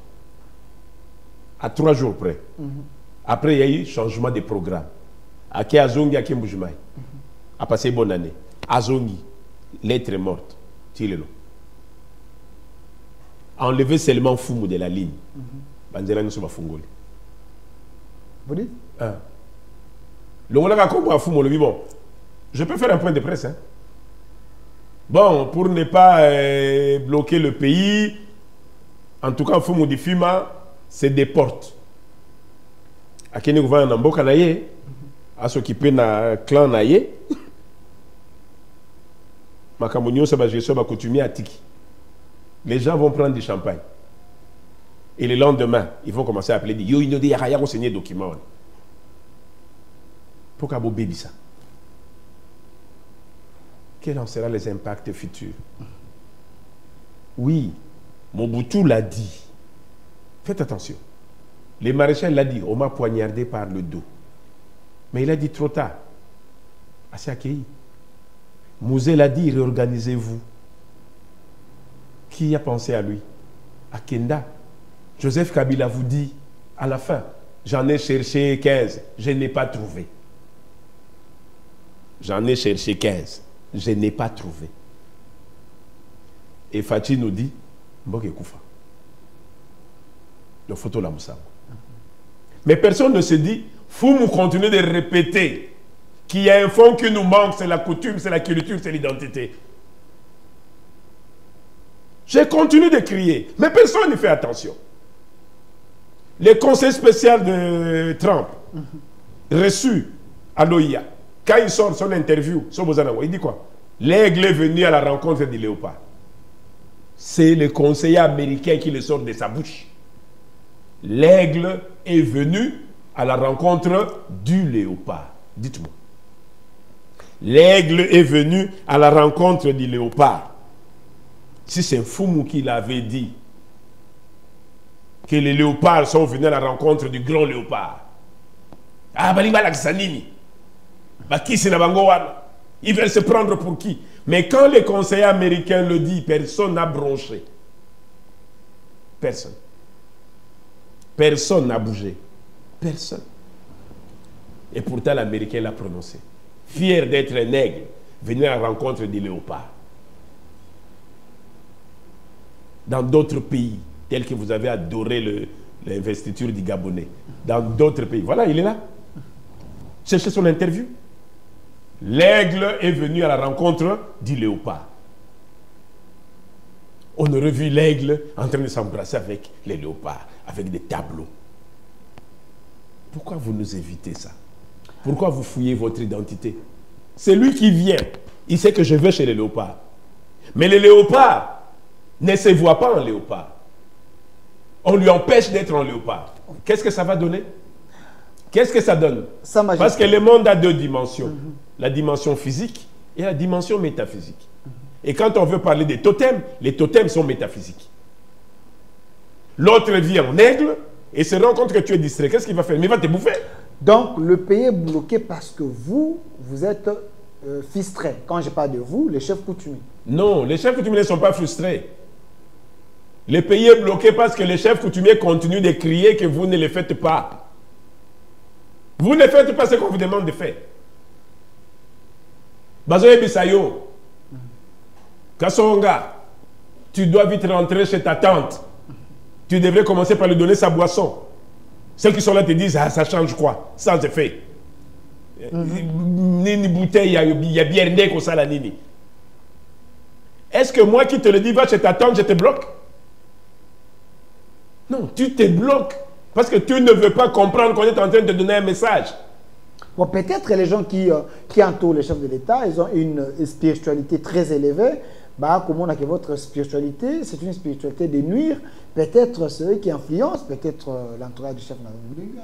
À 3 jours près. Après, il y a eu changement de programme. Ake Azongi, Ake Mbujimai. A passé bonne année. Azongi, l'être est morte. Tirez-le. Enlever seulement Fumu de la ligne. Banzela nous sommes à Fungoli. Vous dites? Le monde a compris Fumu, le bon. Je peux faire un point de presse. Hein? Bon, pour ne pas bloquer le pays, en tout cas, Fumu di Fima, c'est des portes. À qui nous va en Amboka naye, à s'occuper na clan naye. Makamunyo Sabajeso va coutumier à Tiki. Les gens vont prendre du champagne. Et le lendemain, ils vont commencer à appeler Yo Inode Yaraya signé document. Pourquoi vous bébi ça? Quels en seront les impacts futurs? Oui, Mobutu l'a dit. Faites attention. Le maréchal l'a dit, on m'a poignardé par le dos. Mais il a dit trop tard. Assez accueilli. Mouzé l'a dit, réorganisez-vous. Qui a pensé à lui? À Kenda. Joseph Kabila vous dit, à la fin, j'en ai cherché 15, je n'ai pas trouvé. J'en ai cherché 15, je n'ai pas trouvé. Et Fachi nous dit, Mboke Koufa. Le photo là, Moussa. Mais personne ne se dit, faut nous continuer de répéter qu'il y a un fond qui nous manque, c'est la coutume, c'est la culture, c'est l'identité. Je continue de crier, mais personne ne fait attention. Le conseil spécial de Trump, reçu à l'OIA, quand il sort son interview, il dit quoi? L'aigle est venu à la rencontre du léopard. C'est le conseiller américain qui le sort de sa bouche. L'aigle est venu à la rencontre du léopard. Dites-moi. L'aigle est venu à la rencontre du léopard. Si c'est Fumu qui l'avait dit, que les léopards sont venus à la rencontre du grand léopard. Ah, Baliba Laksanini. Qui c'est la ils veulent se prendre pour qui? Mais quand les conseillers américains le disent, personne n'a bronché. Personne. Personne n'a bougé. Personne. Et pourtant, l'Américain l'a prononcé. Fier d'être un aigle, venu à la rencontre des léopards. Dans d'autres pays, tels que vous avez adoré l'investiture du Gabonais, dans d'autres pays, voilà, il est là. Cherchez son interview. L'aigle est venu à la rencontre du léopard. On aurait vu l'aigle en train de s'embrasser avec les léopards, avec des tableaux. Pourquoi vous nous évitez ça? Pourquoi vous fouillez votre identité? C'est lui qui vient. Il sait que je vais chez les léopards. Mais les léopards ne se voient pas en léopard. On lui empêche d'être en léopard. Qu'est-ce que ça va donner? Qu'est-ce que ça donne? Parce que le monde a deux dimensions. La dimension physique et la dimension métaphysique. Et quand on veut parler des totems, les totems sont métaphysiques. L'autre vit en aigle et se rend compte que tu es distrait. Qu'est-ce qu'il va faire? Mais il va te bouffer. Donc, le pays est bloqué parce que vous êtes frustré. Quand je parle de vous, les chefs coutumiers. Non, les chefs coutumiers ne sont pas frustrés. Le pays est bloqué parce que les chefs coutumiers continuent de crier que vous ne le faites pas. Vous ne faites pas ce qu'on vous demande de faire. Bazoye Bisayo, Kassonga, tu dois vite rentrer chez ta tante. Tu devrais commencer par lui donner sa boisson. Ceux qui sont là te disent, ah, ça change quoi? Ça, c'est fait. Nini bouteille, il y a bien rien comme ça, la nini. Est-ce que moi qui te le dis, va chez ta tante, je te bloque? Non, tu te bloques parce que tu ne veux pas comprendre qu'on est en train de te donner un message. Bon, peut-être les gens qui entourent les chefs de l'État, ils ont une spiritualité très élevée. Bah, comme on a que votre spiritualité, c'est une spiritualité de nuire. Peut-être ceux qui influencent, peut-être l'entourage du chef de la République.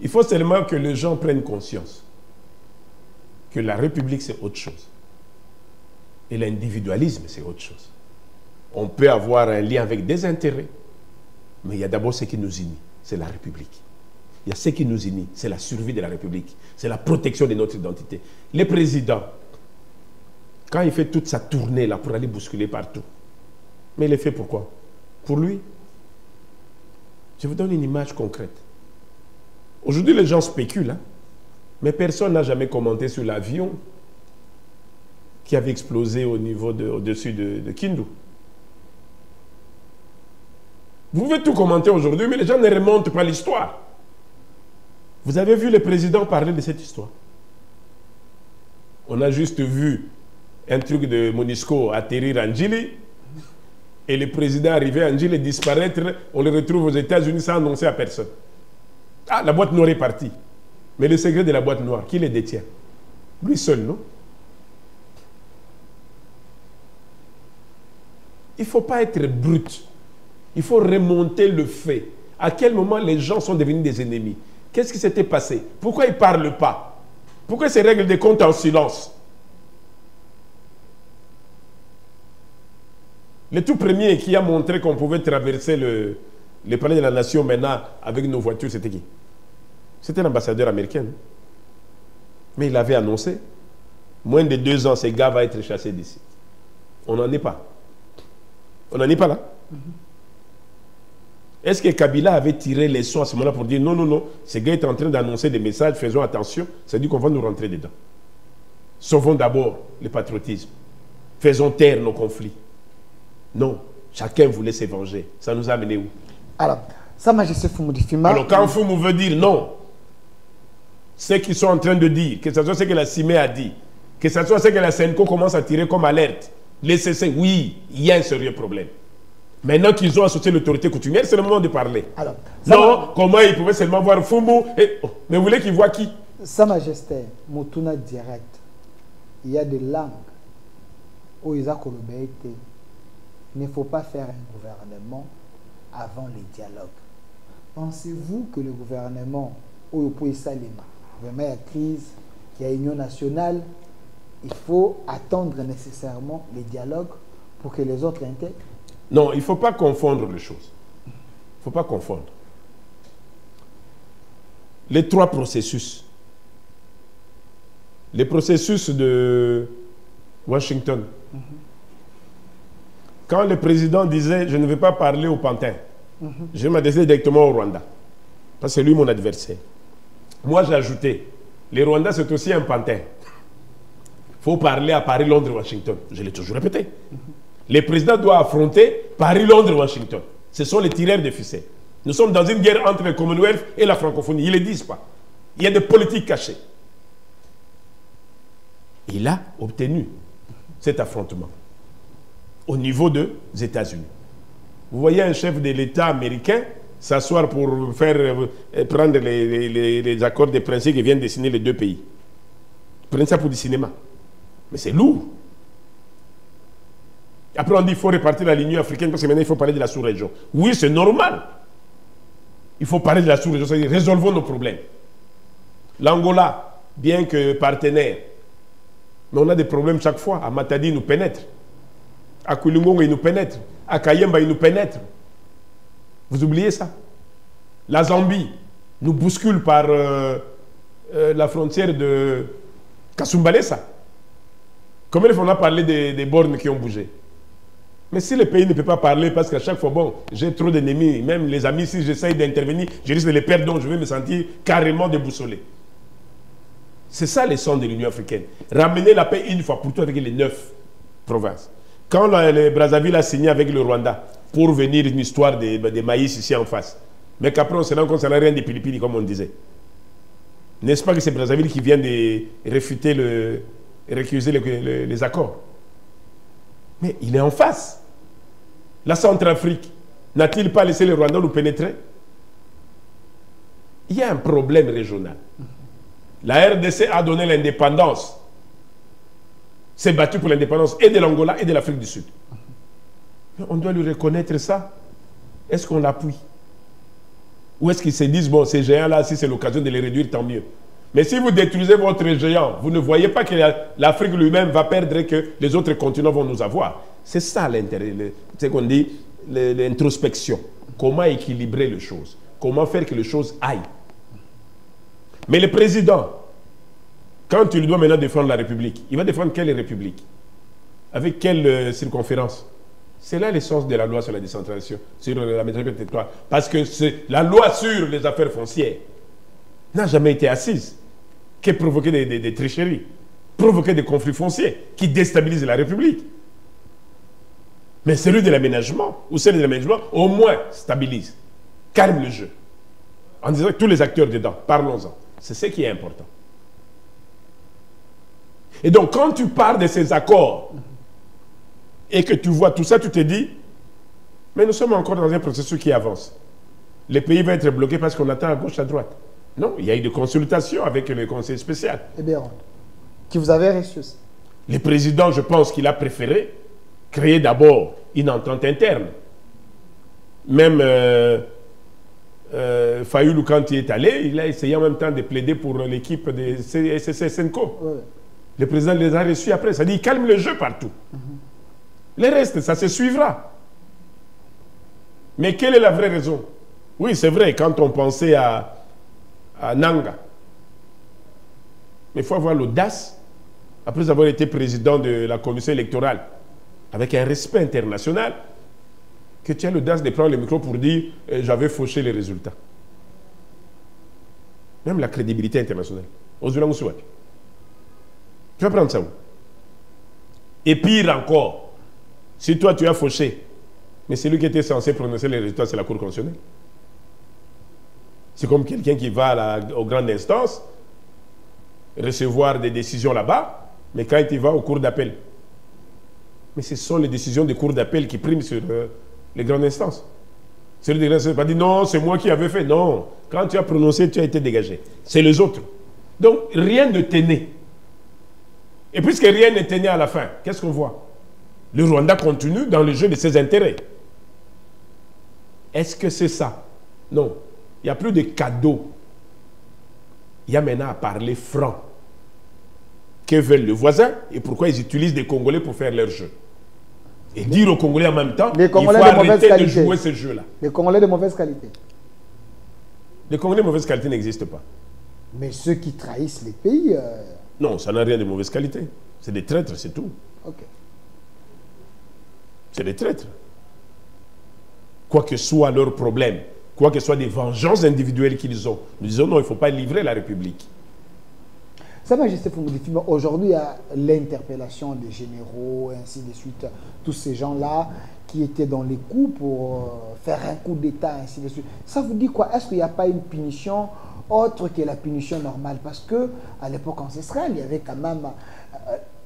Il faut seulement que les gens prennent conscience que la République, c'est autre chose. Et l'individualisme, c'est autre chose. On peut avoir un lien avec des intérêts, mais il y a d'abord ce qui nous unit, c'est la République. Il y a ce qui nous unit, c'est la survie de la République, c'est la protection de notre identité. Le président, quand il fait toute sa tournée là pour aller bousculer partout, mais il le fait pourquoi? Pour lui. Je vous donne une image concrète. Aujourd'hui, les gens spéculent, hein, mais personne n'a jamais commenté sur l'avion qui avait explosé au-dessus de Kindu. Vous pouvez tout commenter aujourd'hui, mais les gens ne remontent pas l'histoire. Vous avez vu le président parler de cette histoire. On a juste vu un truc de Monisco atterrir en Djili et le président arriver en Djili et disparaître. On le retrouve aux États-Unis sans annoncer à personne. Ah, la boîte noire est partie. Mais le secret de la boîte noire, qui le détient? Lui seul, non? Il ne faut pas être brut. Il faut remonter le fait. À quel moment les gens sont devenus des ennemis? Qu'est-ce qui s'était passé? Pourquoi ils ne parlent pas? Pourquoi ces règles de compte en silence? Le tout premier qui a montré qu'on pouvait traverser le palais de la nation maintenant avec nos voitures, c'était qui? C'était l'ambassadeur américain. Mais il avait annoncé, moins de 2 ans, ce gars va être chassé d'ici. On n'en est pas. On n'en est pas là. Est-ce que Kabila avait tiré les sons à ce moment-là pour dire non, non, non, ce gars est en train d'annoncer des messages, faisons attention, ça dit qu'on va nous rentrer dedans. Sauvons d'abord le patriotisme. Faisons taire nos conflits. Non, chacun voulait se venger. Ça nous a amené où? Alors, Sa Majesté Fumu Difima. Alors, quand Fumu veut dire non, ceux qui sont en train de dire, que ce soit ce que la CIME a dit, que ce soit ce que la SENCO commence à tirer comme alerte, laissez, oui, il y a un sérieux problème. Maintenant qu'ils ont associé l'autorité coutumière, c'est le moment de parler. Alors, non, comment ils pouvaient seulement voir Fumu mais vous voulez qu'ils voient qui? Sa Majesté, Mutuna direct, il y a des langues où ils ont colobé. Il ne faut pas faire un gouvernement avant les dialogues. Pensez-vous que le gouvernement, où il Salima, vraiment il y a crise, il y a union nationale, il faut attendre nécessairement les dialogues pour que les autres intègrent? Non, il ne faut pas confondre les choses. Il ne faut pas confondre. Les 3 processus. Le processus de Washington. quand le président disait « je ne vais pas parler au pantin », je m'adressais directement au Rwanda. Parce que c'est lui mon adversaire. Moi, j'ai ajouté, les Rwandais, c'est aussi un pantin. Il faut parler à Paris, Londres, Washington. Je l'ai toujours répété. Les présidents doivent affronter Paris, Londres, Washington. Ce sont les tireurs de ficelles. Nous sommes dans une guerre entre le Commonwealth et la francophonie. Ils ne le disent pas. Il y a des politiques cachées. Il a obtenu cet affrontement au niveau des États-Unis. Vous voyez un chef de l'État américain s'asseoir pour prendre les accords de principe qui viennent de signer les deux pays. Prenez ça pour du cinéma. Mais c'est lourd. Après, on dit qu'il faut répartir la l'Union africaine parce que maintenant, il faut parler de la sous-région. Oui, c'est normal. Il faut parler de la sous-région, c'est-à-dire résolvons nos problèmes. L'Angola, bien que partenaire, mais on a des problèmes chaque fois. À Matadi, il nous pénètre. À Koulingongo, il nous pénètre. À Kayemba, il nous pénètre. Vous oubliez ça? La Zambie nous bouscule par la frontière de Kasumbalesa. Combien de fois on a parlé des bornes qui ont bougé? Mais si le pays ne peut pas parler parce qu'à chaque fois, bon, j'ai trop d'ennemis, même les amis, si j'essaye d'intervenir, je risque de les perdre, donc je vais me sentir carrément déboussolé. C'est ça les sons de l'Union africaine. Ramener la paix une fois pour toutes avec les 9 provinces. Quand le Brazzaville a signé avec le Rwanda pour venir une histoire de maïs ici en face, mais qu'après on se rend compte que ça n'a rien de pili-pili comme on disait. N'est-ce pas que c'est Brazzaville qui vient de réfuter récuser les accords? Mais il est en face. La Centrafrique n'a-t-il pas laissé le Rwanda nous pénétrer? Il y a un problème régional. La RDC a donné l'indépendance. S'est battu pour l'indépendance et de l'Angola et de l'Afrique du Sud. Mais on doit lui reconnaître ça. Est-ce qu'on l'appuie? Ou est-ce qu'ils se disent, bon, ces géants-là, si c'est l'occasion de les réduire, tant mieux. Mais si vous détruisez votre géant, vous ne voyez pas que l'Afrique lui-même va perdre et que les autres continents vont nous avoir. C'est ça l'intérêt, c'est qu'on dit l'introspection. Comment équilibrer les choses? Comment faire que les choses aillent? Mais le président, quand il doit maintenant défendre la République, il va défendre quelle République? Avec quelle circonférence? C'est là l'essence de la loi sur la décentralisation, sur la métropole territoire. Parce que la loi sur les affaires foncières n'a jamais été assise, qui a provoqué des tricheries, provoqué des conflits fonciers qui déstabilisent la République. Mais celui de l'aménagement, ou celle de l'aménagement, au moins stabilise, calme le jeu. En disant que tous les acteurs dedans, parlons-en. C'est ce qui est important. Et donc, quand tu parles de ces accords et que tu vois tout ça, tu te dis, mais nous sommes encore dans un processus qui avance. Le pays va être bloqué parce qu'on attend à gauche, à droite. Non, il y a eu des consultations avec le conseil spécial. Eh bien, qui vous avez reçu. Le président, je pense qu'il a préféré créer d'abord une entente interne. Même Fayoulou, quand il est allé, il a essayé en même temps de plaider pour l'équipe de SSC Senko. Oui. Le président les a reçus après. Ça dit, il calme le jeu partout. Le reste, ça se suivra. Mais quelle est la vraie raison? Oui, c'est vrai, quand on pensait à Nanga, mais il faut avoir l'audace, après avoir été président de la commission électorale, avec un respect international, que tu as l'audace de prendre le micro pour dire j'avais fauché les résultats. Même la crédibilité internationale. Tu vas prendre ça où? Et pire encore, si toi tu as fauché, mais celui qui était censé prononcer les résultats, c'est la Cour constitutionnelle. C'est comme quelqu'un qui va aux grandes instances recevoir des décisions là-bas, mais quand il va aux cours d'appel. Mais ce sont les décisions des cours d'appel qui priment sur les grandes instances. Celui des grandes instances n'a pas dit non, c'est moi qui avais fait. Non, quand tu as prononcé, tu as été dégagé. C'est les autres. Donc rien ne tenait. Et puisque rien ne tenait à la fin, qu'est-ce qu'on voit? Le Rwanda continue dans le jeu de ses intérêts. Est-ce que c'est ça? Non. Il n'y a plus de cadeaux. Il y a maintenant à parler franc. Que veulent les voisins et pourquoi ils utilisent des Congolais pour faire leur jeu. Et dire aux Congolais en même temps, il faut arrêter de jouer ce jeu-là. Les Congolais de mauvaise qualité. Les Congolais de mauvaise qualité n'existent pas. Mais ceux qui trahissent les pays... Non, ça n'a rien de mauvaise qualité. C'est des traîtres, c'est tout. Ok. C'est des traîtres. Quoi que soit leur problème, quoi que soit des vengeances individuelles qu'ils ont, nous disons non, il ne faut pas livrer la République. Sa Majesté Fongoulé, aujourd'hui, il y a l'interpellation des généraux, et ainsi de suite, tous ces gens-là qui étaient dans les coups pour faire un coup d'État, ainsi de suite. Ça vous dit quoi? Est-ce qu'il n'y a pas une punition autre que la punition normale? Parce qu'à l'époque ancestrale, il y avait quand même...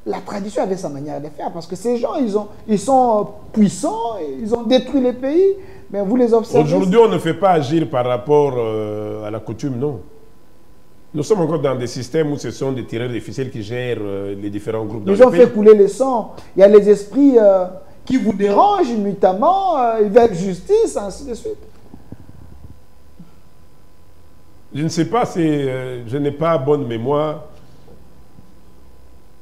la tradition avait sa manière de faire, parce que ces gens, ils sont puissants, ils ont détruit les pays, mais vous les observez... Aujourd'hui, on ne fait pas agir par rapport à la coutume, non. Nous sommes encore dans des systèmes où ce sont des tireurs de ficelles qui gèrent les différents groupes dans le pays. Ils ont fait couler le sang. Il y a les esprits qui vous dérangent, notamment, ils veulent justice, ainsi de suite. Je ne sais pas, je n'ai pas bonne mémoire.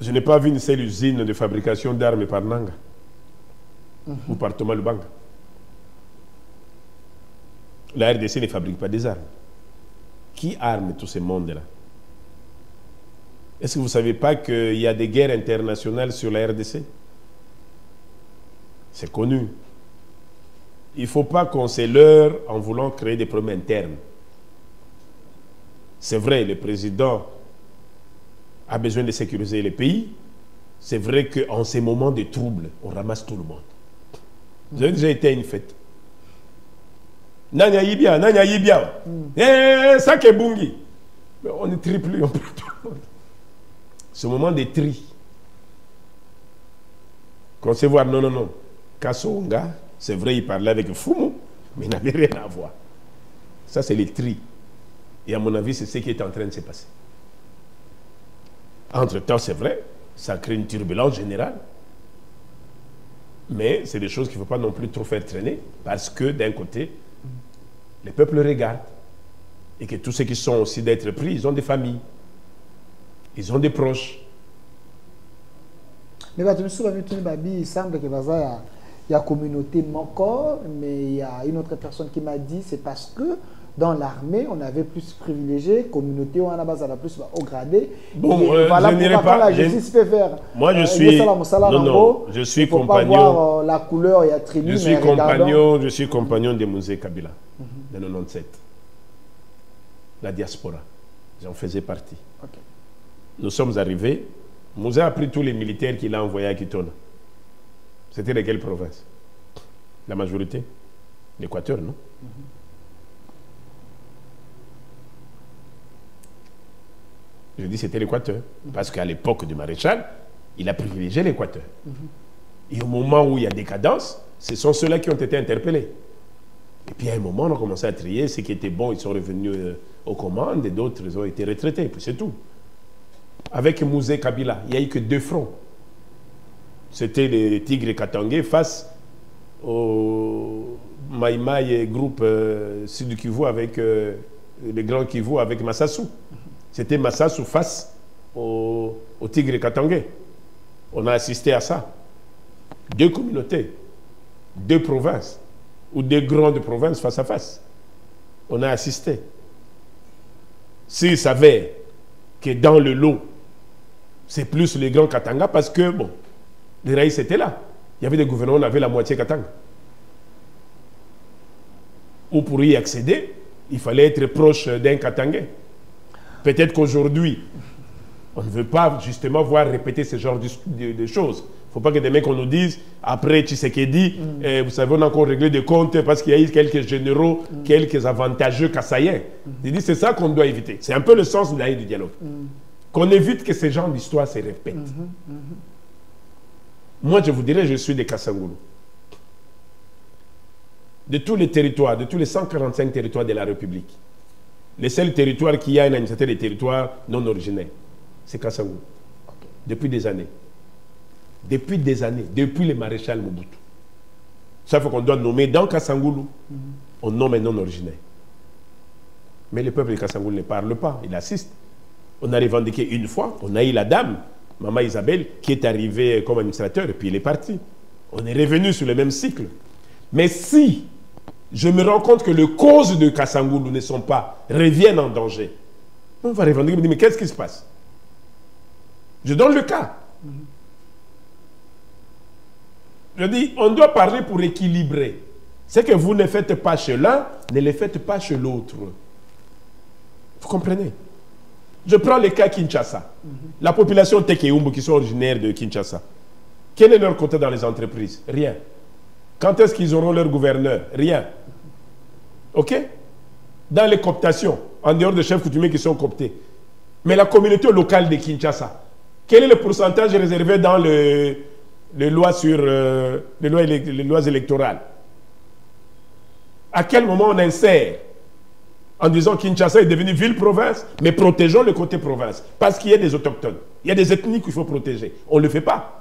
Je n'ai pas vu une seule usine de fabrication d'armes par Nanga ou par Thomas Lubanga. La RDC ne fabrique pas des armes. Qui arme tous ces mondes-là? Est-ce que vous ne savez pas qu'il y a des guerres internationales sur la RDC? C'est connu. Il ne faut pas qu'on se leurre en voulant créer des problèmes internes. C'est vrai, le président a besoin de sécuriser les pays. C'est vrai qu'en ces moments de troubles, on ramasse tout le monde. Vous avez déjà été à une fête. Nanya Yibia, Nanya Yibia. Ça qui est Bungi. On est triplé, on prend tout le monde. Ce moment de tri. Concevoir, non, non, non. Kassonga, c'est vrai, il parlait avec Fumu, mais il n'avait rien à voir. Ça, c'est les tri. Et à mon avis, c'est ce qui est en train de se passer. Entre-temps, c'est vrai, ça crée une turbulence générale. Mais c'est des choses qu'il ne faut pas non plus trop faire traîner, parce que d'un côté, les peuples regardent. Et que tous ceux qui sont aussi d'être pris, ils ont des familles. Ils ont des proches. Mais il semble que il y a communauté Moko, mais il y a une autre personne qui m'a dit c'est parce que dans l'armée, on avait plus privilégié, communauté où on a plus au gradé. Bon, voilà je n'irai pas. La justice peut faire. Moi, je suis. Non, je suis compagnon. Pas voir la couleur, il y a tribu. Je suis compagnon de Mouzé Kabila, de 97. La diaspora. J'en faisais partie. Okay. Nous sommes arrivés. Mouzé a pris tous les militaires qu'il a envoyés à Kitona. C'était de quelle province? La majorité? L'Équateur, non? Je dis c'était l'Équateur. Parce qu'à l'époque du maréchal, il a privilégié l'Équateur. Et au moment où il y a décadence, ce sont ceux-là qui ont été interpellés. Et puis à un moment, on a commencé à trier. Ceux qui étaient bons, ils sont revenus aux commandes, et d'autres, ils ont été retraités. Puis c'est tout. Avec Mouzé Kabila, il n'y a eu que 2 fronts. C'était les Tigres Katangé face au Maïmaï et groupe Sud Kivu avec les Grands Kivu avec Massassou. C'était Massassou face au Tigre Katangé. On a assisté à ça. 2 communautés, 2 provinces, ou 2 grandes provinces face à face. On a assisté. S'ils savaient que dans le lot, c'est plus les grands Katanga, parce que, bon, les raïs étaient là. Il y avait des gouvernements, on avait la moitié Katanga. Ou pour y accéder, il fallait être proche d'un Katangais. Peut-être qu'aujourd'hui, on ne veut pas justement voir répéter ce genre de choses. Il ne faut pas que des mecs on nous dise, après Tshisekedi, vous savez, on a encore réglé des comptes parce qu'il y a eu quelques généraux, quelques avantageux kassaïens. Je dis, c'est ça qu'on doit éviter. C'est un peu le sens du dialogue. Qu'on évite que ce genre d'histoire se répète. Moi, je vous dirais, je suis de Kassangoulou. De tous les territoires, de tous les 145 territoires de la République, les seuls territoires qui a une administration des territoires non originaires, c'est Kassangoulou. Depuis des années. Depuis des années. Depuis le maréchal Mobutu. Ça fait qu'on doit nommer dans Kassangoulou, on nomme un non originaire. Mais le peuple de Kassangoulou ne parle pas, il assiste. On a revendiqué une fois, on a eu la dame, Maman Isabelle, qui est arrivée comme administrateur, et puis il est parti. On est revenu sur le même cycle. Mais si je me rends compte que les causes de Kassangoulou ne sont pas, reviennent en danger, on va revendiquer, mais qu'est-ce qui se passe? Je donne le cas. Je dis, on doit parler pour équilibrer. Ce que vous ne faites pas chez l'un, ne le faites pas chez l'autre. Vous comprenez? Je prends le cas Kinshasa. La population Tekeumbu qui sont originaires de Kinshasa. Quel est leur quota dans les entreprises? Rien. Quand est-ce qu'ils auront leur gouverneur? Rien. OK? Dans les cooptations, en dehors des chefs coutumiers qui sont cooptés. Mais la communauté locale de Kinshasa, quel est le pourcentage réservé dans les lois électorales? À quel moment on insère en disant Kinshasa est devenue ville-province, mais protégeons le côté province, parce qu'il y a des autochtones, il y a des ethnies qu'il faut protéger. On ne le fait pas.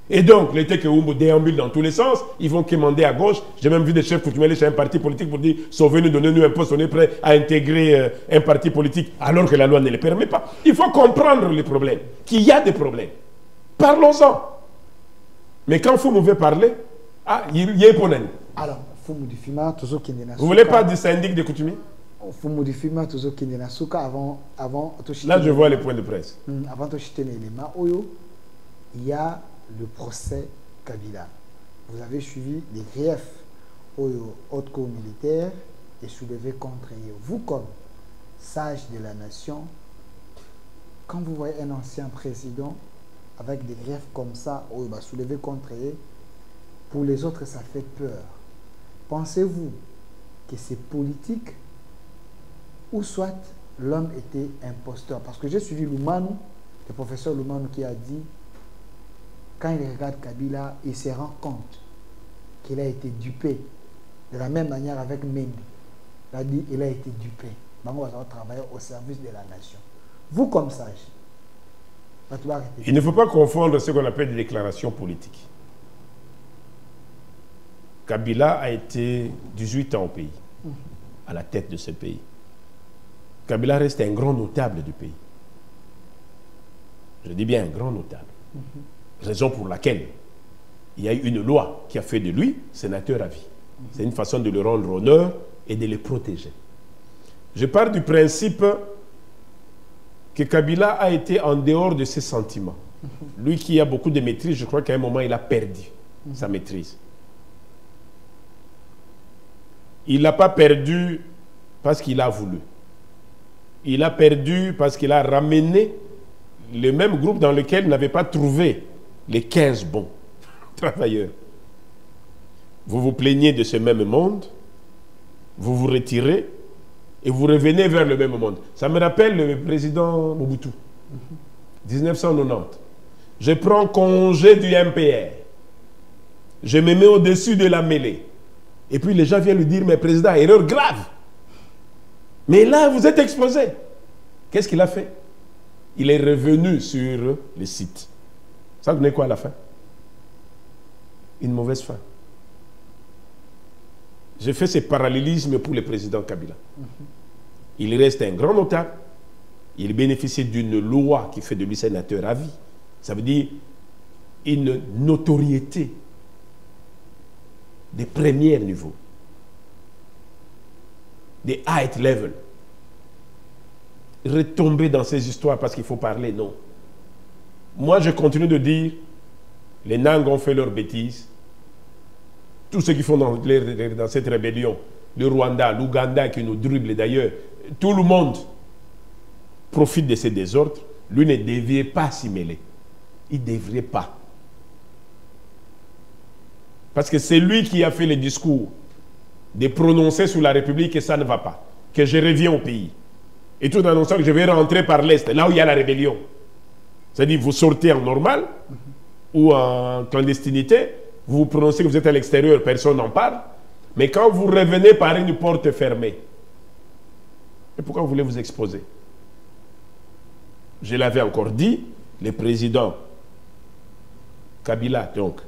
Et donc, les Tekeumbu déambulent dans tous les sens, ils vont quémander à gauche. J'ai même vu des chefs coutumiers chez un parti politique pour dire sauvez-nous, donnez-nous un poste, on est prêt à intégrer un parti politique, alors que la loi ne le permet pas. Il faut comprendre les problèmes, qu'il y a des problèmes. Parlons-en. Mais quand vous pouvez parler, il y a un problème. Alors, vous ne voulez pas du syndic des coutumiers? Là, je vois les points de presse. Avant de jeter l'élément, il y a le procès Kabila. Vous avez suivi les griefs au haute cour militaire et soulevé contre eux. Vous, comme sage de la nation, quand vous voyez un ancien président avec des griefs comme ça, soulevé contre eux, pour les autres, ça fait peur. Pensez-vous que c'est politique ou soit l'homme était imposteur? Parce que j'ai suivi Lumanu, le professeur Lumanu, qui a dit, quand il regarde Kabila, il se rend compte qu'il a été dupé. De la même manière avec Mendy. Il a dit qu'il a été dupé. Bango va travailler au service de la nation. Vous, comme sage, il ne faut pas confondre ce qu'on appelle des déclarations politiques. Kabila a été 18 ans au pays, à la tête de ce pays. Kabila reste un grand notable du pays. Je dis bien un grand notable. Raison pour laquelle il y a eu une loi qui a fait de lui sénateur à vie. C'est une façon de lui rendre honneur et de le protéger. Je pars du principe que Kabila a été en dehors de ses sentiments. Lui qui a beaucoup de maîtrise, je crois qu'à un moment, il a perdu sa maîtrise. Il ne l'a pas perdu parce qu'il a voulu. Il a perdu parce qu'il a ramené le même groupe dans lequel il n'avait pas trouvé les 15 bons travailleurs. Vous vous plaignez de ce même monde, vous vous retirez et vous revenez vers le même monde. Ça me rappelle le président Mobutu, 1990. Je prends congé du MPR, je me mets au-dessus de la mêlée. Et puis les gens viennent lui dire, mais président, erreur grave. Mais là, vous êtes exposé. Qu'est-ce qu'il a fait? Il est revenu sur le site. Ça donnait quoi à la fin? Une mauvaise fin. J'ai fait ce parallélisme pour le président Kabila. Il reste un grand notable. Il bénéficie d'une loi qui fait de lui sénateur à vie. Ça veut dire une notoriété de premier niveau. De high level. Retomber dans ces histoires parce qu'il faut parler, non. Moi, je continue de dire, les Nang ont fait leurs bêtises. Tous ceux qui font dans cette rébellion, le Rwanda, l'Ouganda qui nous dribble d'ailleurs, tout le monde profite de ces désordres. Lui ne devait pas s'y mêler. Il ne devrait pas. Parce que c'est lui qui a fait le discours de prononcer sur la République que ça ne va pas, que je reviens au pays. Et tout en annonçant que je vais rentrer par l'Est, là où il y a la rébellion. C'est-à-dire, vous sortez en normal ou en clandestinité, vous vous prononcez que vous êtes à l'extérieur, personne n'en parle, mais quand vous revenez par une porte fermée, et pourquoi vous voulez vous exposer? Je l'avais encore dit, le président Kabila, donc,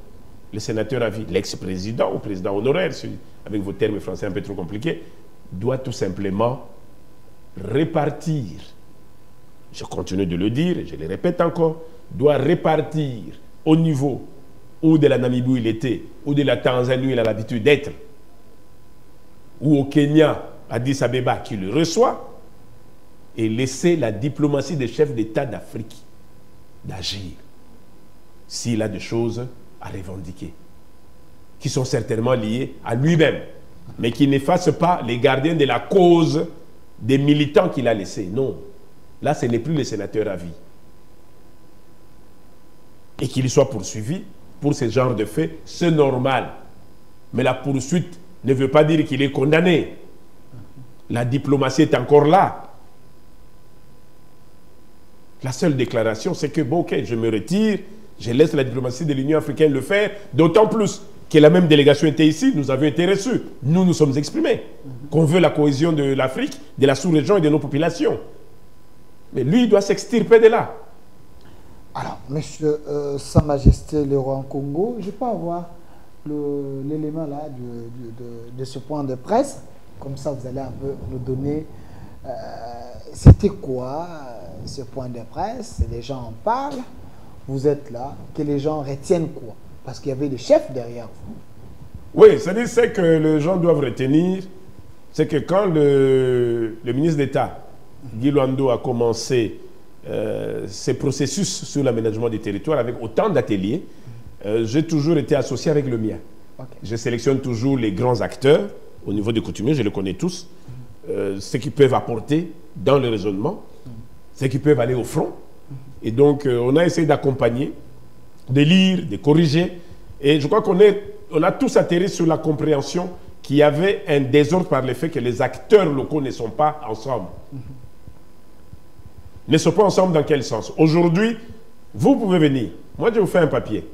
le sénateur à vie, l'ex-président ou président honoraire, avec vos termes français un peu trop compliqués, doit tout simplement répartir, je continue de le dire, et je le répète encore, doit répartir au niveau ou de la Namibie où il était, ou de la Tanzanie où il a l'habitude d'être, ou au Kenya, Addis Abeba, qui le reçoit, et laisser la diplomatie des chefs d'État d'Afrique d'agir, s'il a des choses à revendiquer. qui sont certainement liés à lui-même, mais qui n'effacent pas les gardiens de la cause des militants qu'il a laissés. Non. Là, ce n'est plus le sénateur à vie. Et qu'il soit poursuivi pour ce genre de faits, c'est normal. Mais la poursuite ne veut pas dire qu'il est condamné. La diplomatie est encore là. La seule déclaration, c'est que, bon, ok, je me retire, je laisse la diplomatie de l'Union africaine le faire, d'autant plus que la même délégation était ici, nous avions été reçus. Nous nous sommes exprimés qu'on veut la cohésion de l'Afrique, de la sous-région et de nos populations. Mais lui, il doit s'extirper de là. Alors, monsieur, Sa Majesté le roi en Congo, je peux avoir l'élément là de ce point de presse. Comme ça, vous allez un peu nous donner... C'était quoi ce point de presse? Les gens en parlent. Vous êtes là. Que les gens retiennent quoi? Parce qu'il y avait des chefs derrière vous. Oui, c'est-à-dire ce que les gens doivent retenir, c'est que quand le ministre d'État, Guy Luando, a commencé ce processus sur l'aménagement du territoire avec autant d'ateliers, j'ai toujours été associé avec le mien. Okay. Je sélectionne toujours les grands acteurs au niveau des coutumiers, je les connais tous, ceux qui peuvent apporter dans le raisonnement, ceux qui peuvent aller au front. Et donc, on a essayé d'accompagner, de lire, de corriger. Et je crois qu'on a tous atterri sur la compréhension qu'il y avait un désordre par le fait que les acteurs locaux ne sont pas ensemble. Ne sont pas ensemble dans quel sens? Aujourd'hui, vous pouvez venir. Moi, je vous fais un papier.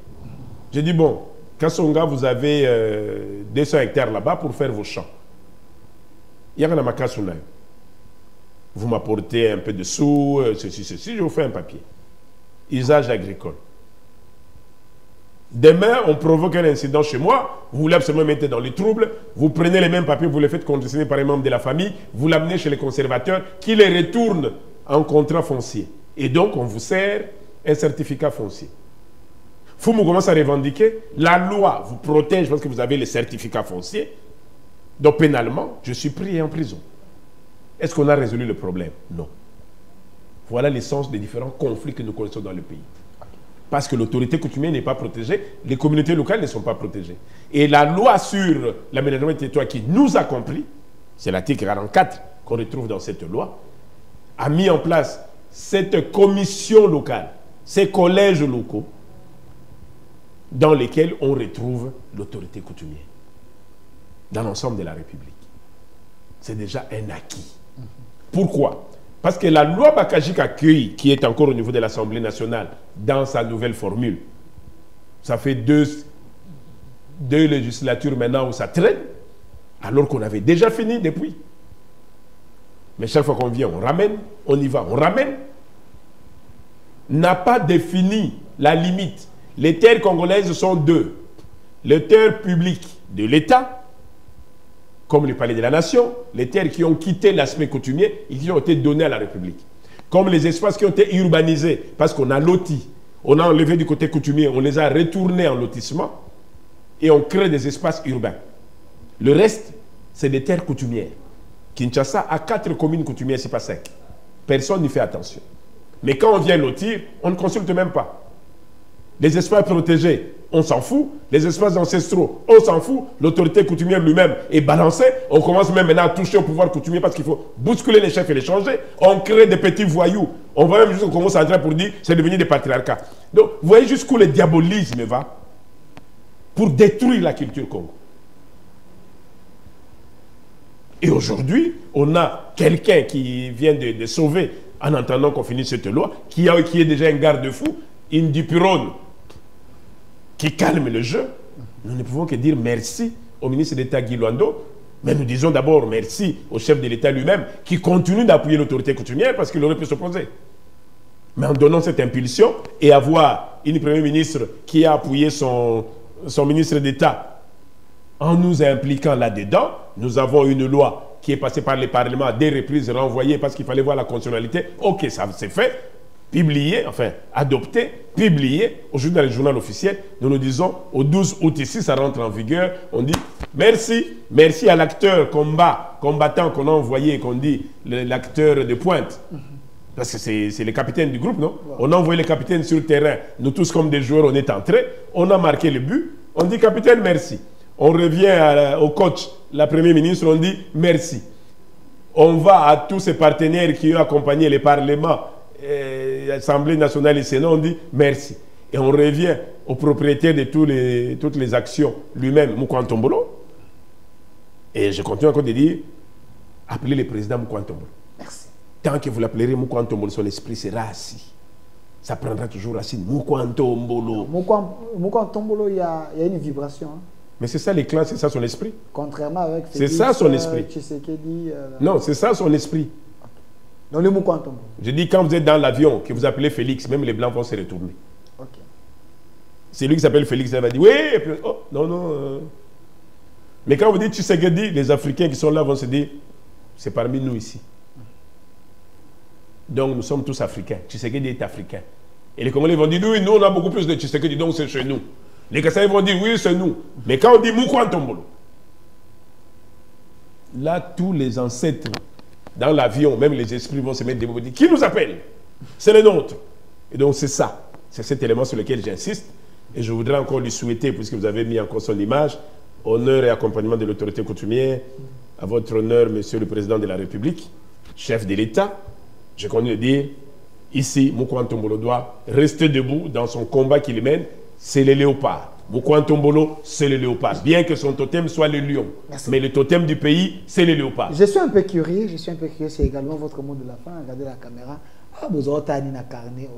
Je dis, bon, Kassonga, vous avez 200 hectares là-bas pour faire vos champs. Yaganama Kassouna. Vous m'apportez un peu de sous, ceci, je vous fais un papier. Usage agricole. Demain, on provoque un incident chez moi, vous voulez absolument mettre dans les troubles, vous prenez les mêmes papiers, vous les faites conditionner par un membre de la famille, vous l'amenez chez les conservateurs qui les retournent en contrat foncier. Et donc, on vous sert un certificat foncier. Foumou commence à revendiquer, la loi vous protège parce que vous avez les certificats fonciers, donc pénalement, je suis pris en prison. Est-ce qu'on a résolu le problème? Non. Voilà l'essence des différents conflits que nous connaissons dans le pays. Parce que l'autorité coutumière n'est pas protégée, les communautés locales ne sont pas protégées. Et la loi sur l'aménagement du territoire qui nous a compris, c'est l'article 44 qu'on retrouve dans cette loi, a mis en place cette commission locale, ces collèges locaux, dans lesquels on retrouve l'autorité coutumière, dans l'ensemble de la République. C'est déjà un acquis. Pourquoi? Parce que la loi Bakajik accueille, qui est encore au niveau de l'Assemblée nationale, dans sa nouvelle formule, ça fait deux législatures maintenant où ça traîne, alors qu'on avait déjà fini depuis. Mais chaque fois qu'on vient, on ramène, on y va, on ramène. N'a pas défini la limite. Les terres congolaises sont deux. Les terres publiques de l'État, comme le palais de la nation, les terres qui ont quitté l'aspect coutumier et qui ont été données à la République. Comme les espaces qui ont été urbanisés, parce qu'on a loti, on a enlevé du côté coutumier, on les a retournés en lotissement et on crée des espaces urbains. Le reste, c'est des terres coutumières. Kinshasa a 4 communes coutumières, c'est pas 5. Personne n'y fait attention. Mais quand on vient lotir, on ne consulte même pas. Les espaces protégés, on s'en fout. Les espaces ancestraux, on s'en fout. L'autorité coutumière lui-même est balancée. On commence même maintenant à toucher au pouvoir coutumier parce qu'il faut bousculer les chefs et les changer. On crée des petits voyous. On va même jusqu'au Congo central pour dire c'est devenu des patriarcats. Donc, vous voyez jusqu'où le diabolisme va pour détruire la culture Congo. Et aujourd'hui, on a quelqu'un qui vient de sauver, en entendant qu'on finisse cette loi, qui est déjà un garde-fou, une dupurone, qui calme le jeu. Nous ne pouvons que dire merci au ministre d'État Guy Luando, mais nous disons d'abord merci au chef de l'État lui-même qui continue d'appuyer l'autorité coutumière parce qu'il aurait pu s'opposer. Mais en donnant cette impulsion et avoir une première ministre qui a appuyé son ministre d'État en nous impliquant là-dedans, nous avons une loi qui est passée par le Parlement à des reprises renvoyée parce qu'il fallait voir la constitutionnalité. Ok, ça s'est fait. Publié, enfin adopté, publié, aujourd'hui dans le journal officiel, nous nous disons au 12 août ici, ça rentre en vigueur, on dit merci, merci à l'acteur combattant qu'on a envoyé, qu'on dit l'acteur de pointe, parce que c'est le capitaine du groupe, non? On a envoyé le capitaine sur le terrain, nous tous comme des joueurs, on est entrés, on a marqué le but, on dit capitaine merci. On revient au coach, la première ministre, on dit merci. On va à tous ces partenaires qui ont accompagné les parlements, l'Assemblée nationale et le Sénat, on dit merci. Et on revient au propriétaire de toutes les actions, lui-même, Moukouantombolo. Et je continue encore de dire, appelez le président Moukouantombolo. Merci. Tant que vous l'appellerez Moukouantombolo, son esprit sera assis. Ça prendra toujours racine. Moukouantombolo. Moukouantombolo, il y a une vibration. Hein. Mais c'est ça l'éclat, c'est ça son esprit. Contrairement avec c'est ça son esprit. Non, c'est ça son esprit. Dans le Moukouantombolo. Je dis, quand vous êtes dans l'avion, que vous appelez Félix, même les Blancs vont se retourner. Okay. C'est lui qui s'appelle Félix, il va dire, oui, et puis, oh, non, non. Mais quand vous dites Tshisekedi, les Africains qui sont là vont se dire, c'est parmi nous ici. Donc nous sommes tous africains. Tshisekedi est africain. Et les Congolais vont dire, oui, nous on a beaucoup plus de Tshisekedi, donc c'est chez nous. Les Kassais vont dire, oui, c'est nous. Mais quand on dit Moukouantombolo, là, tous les ancêtres, dans l'avion, même les esprits vont se mettre debout et dire, qui nous appelle? C'est le nôtre. Et donc c'est ça. C'est cet élément sur lequel j'insiste. Et je voudrais encore lui souhaiter, puisque vous avez mis encore son image, honneur et accompagnement de l'autorité coutumière, à votre honneur, Monsieur le Président de la République, chef de l'État. Je continue de dire, ici, Moukouantombolo doit rester debout dans son combat qu'il mène, c'est le léopard. Moukouantombolo, c'est le léopard. Bien que son totem soit le lion. Merci. Mais le totem du pays, c'est le léopard. Je suis un peu curieux, c'est également votre mot de la fin, regardez la caméra. Ah, vous avez un carnet.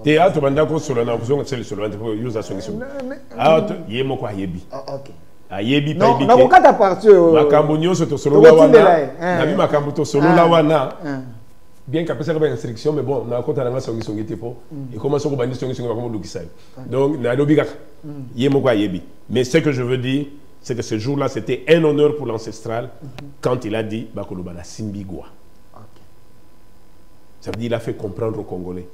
Théâtre, bandako solana, vous avez le solana, vous avez son mission. Ah, yemo kwa yebi. Ok. Ayebi pa yebi. Non, na bokata parti. Makambo nyonso to solo la wana. Na bi makambo to solo la wana. Bien qu'après ça il y a une instruction, mais bon, na kota na songi songi tipo. Et comment ça ko bandi songi songi comme lukisai. Donc na lobi kaka. Yemo kwa yebi. Mais ce que je veux dire, c'est que ce jour-là, c'était un honneur pour l'ancestral quand il a dit bakoloba la Simbigwa. Ça veut dire qu'il a fait comprendre aux Congolais.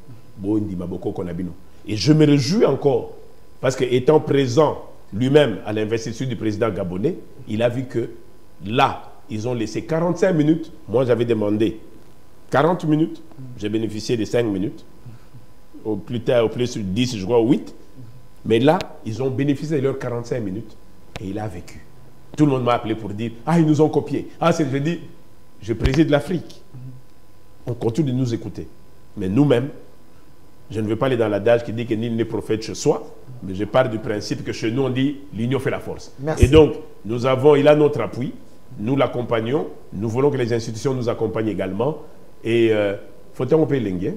Et je me réjouis encore, parce qu'étant présent lui-même à l'investiture du président gabonais, il a vu que là, ils ont laissé 45 minutes. Moi, j'avais demandé 40 minutes. J'ai bénéficié de 5 minutes. Au plus tard, au plus 10, je crois, 8. Mais là, ils ont bénéficié de leurs 45 minutes. Et il a vécu. Tout le monde m'a appelé pour dire, ah, ils nous ont copié. Ah, je dis, je préside l'Afrique. On continue de nous écouter. Mais nous-mêmes, je ne veux pas aller dans l'adage qui dit que nul n'est prophète chez soi, mais je pars du principe que chez nous, on dit l'union fait la force. Merci. Et donc, il a notre appui, nous l'accompagnons, nous voulons que les institutions nous accompagnent également. Et faut-il payer l'engue?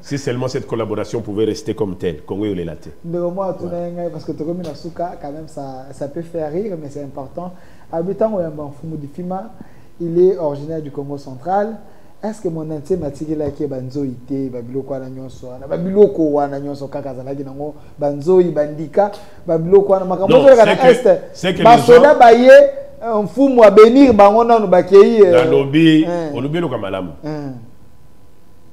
Si seulement cette collaboration pouvait rester comme telle, Congo et Lélate. Parce que quand même, ça peut faire rire, mais c'est important. Habitant il est originaire du Congo central. Est-ce que mon ancien matiki là qui est banzoïté, babiloko na nyonso, na babiloko wana nyonso kaka zalaki nango banzoï bandika, babiloko wana makambo c'est que basoda baye mfumu wa bénir bango nanu bakei dans lobby, on lobby lo kamalamu.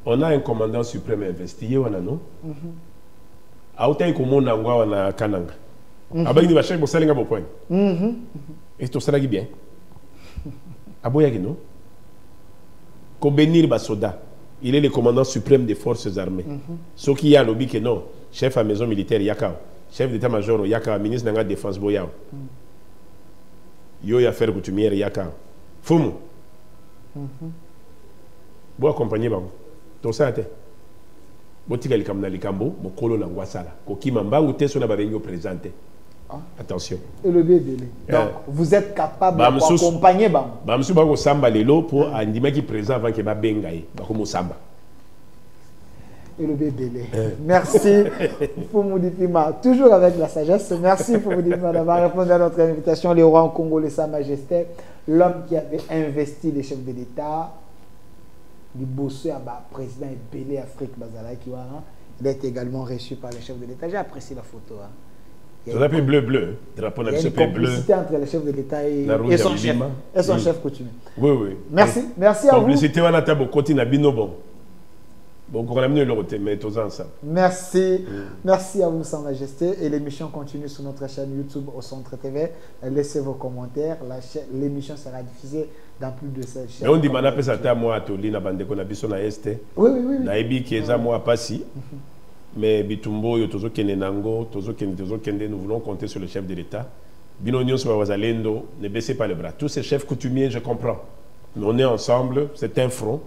On a un commandant suprême investi wana no. Autai komona ngwa wana kananga. Abaki ba chef bosalinga bo point. Et tout ça là qui bien. Aboyaki non. Kobenir Basoda, il est le commandant suprême des forces armées. Ce qui y a lobby que non, chef à maison militaire Yakao, chef d'état-major Yakao, ministre de la défense Boyao. Yo ya faire coutumière Yakao. Fumu. Bo accompagner bango. To ça té. Botika likamna likambo, bokolo na ngwasala. Kokima mbangu te sona babengo présenté. Attention. Et le bébé. Donc, vous êtes capable d'accompagner Bam. Bamsu Bango Samba Lelo pour Andima qui présent avant qu'il va bengaï. Bakomo Samba. Et le bébé. Merci Foumoudipima. Toujours avec la sagesse. Merci Foumoudipima d'avoir répondu à notre invitation. Les rois congolais, Sa Majesté, l'homme qui avait investi les chefs de l'État, du bossé à président Belé Afrique Bazala Kiwa. Il a été également reçu par les chefs de l'État. J'ai apprécié la photo. Ça s'appelle bleu-bleu. Drapeau il y a une complicité entre le chef de l'État et son chef. Et son chef coutumier. Oui, oui. Merci. Merci à vous. Complicité, on a table côté na binobo. Bon, on a amené le roté, mais tous ensemble. Merci. Merci à vous, Sa Majesté. Et l'émission continue sur notre chaîne YouTube au Centre TV. Laissez vos commentaires. L'émission sera diffusée dans plus de 16 chaînes. On dit que ça à moi à Toli, na bande qu'on a biso na este. Oui, oui, oui. Na ebi qui est à moi à Passi. Mais Bitumbo, Tozo Kenenango, Tozo Kende, nous voulons compter sur le chef de l'État. Binonion Wazalendo, ne baissez pas le bras. Tous ces chefs coutumiers, je comprends. Mais on est ensemble, c'est un front.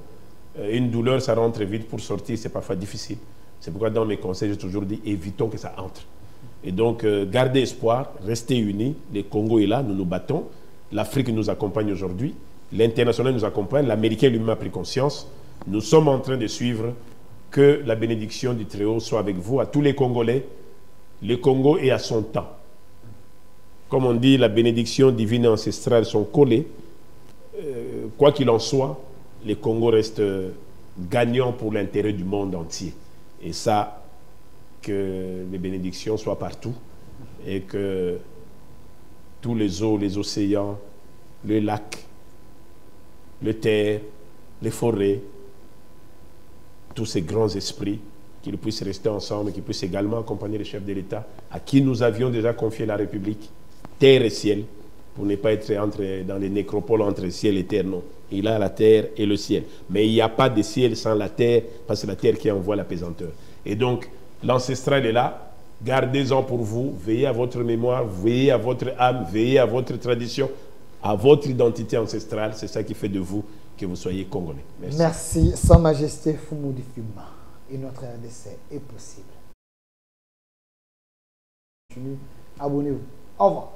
Une douleur, ça rentre vite. Pour sortir, c'est parfois difficile. C'est pourquoi dans mes conseils, j'ai toujours dit, évitons que ça entre. Et donc, gardez espoir, restez unis. Le Congo est là, nous nous battons. L'Afrique nous accompagne aujourd'hui. L'international nous accompagne. L'Américain lui-même a pris conscience. Nous sommes en train de suivre. Que la bénédiction du Très-Haut soit avec vous, à tous les Congolais. Le Congo est à son temps. Comme on dit, la bénédiction divine et ancestrale sont collées. Quoi qu'il en soit, le Congo reste gagnant pour l'intérêt du monde entier. Et ça, que les bénédictions soient partout et que tous les eaux, les océans, les lacs, les terres, les forêts, tous ces grands esprits, qu'ils puissent rester ensemble, qu'ils puissent également accompagner les chefs de l'État, à qui nous avions déjà confié la République, terre et ciel, pour ne pas être dans les nécropoles entre ciel et terre, non. Il a la terre et le ciel. Mais il n'y a pas de ciel sans la terre, parce que c'est la terre qui envoie la pesanteur. Et donc, l'ancestral est là, gardez-en pour vous, veillez à votre mémoire, veillez à votre âme, veillez à votre tradition, à votre identité ancestrale, c'est ça qui fait de vous que vous soyez congolais. Merci. Merci, Sa Majesté Fumu Difuma. Et notre RDC est possible. Abonnez-vous. Au revoir.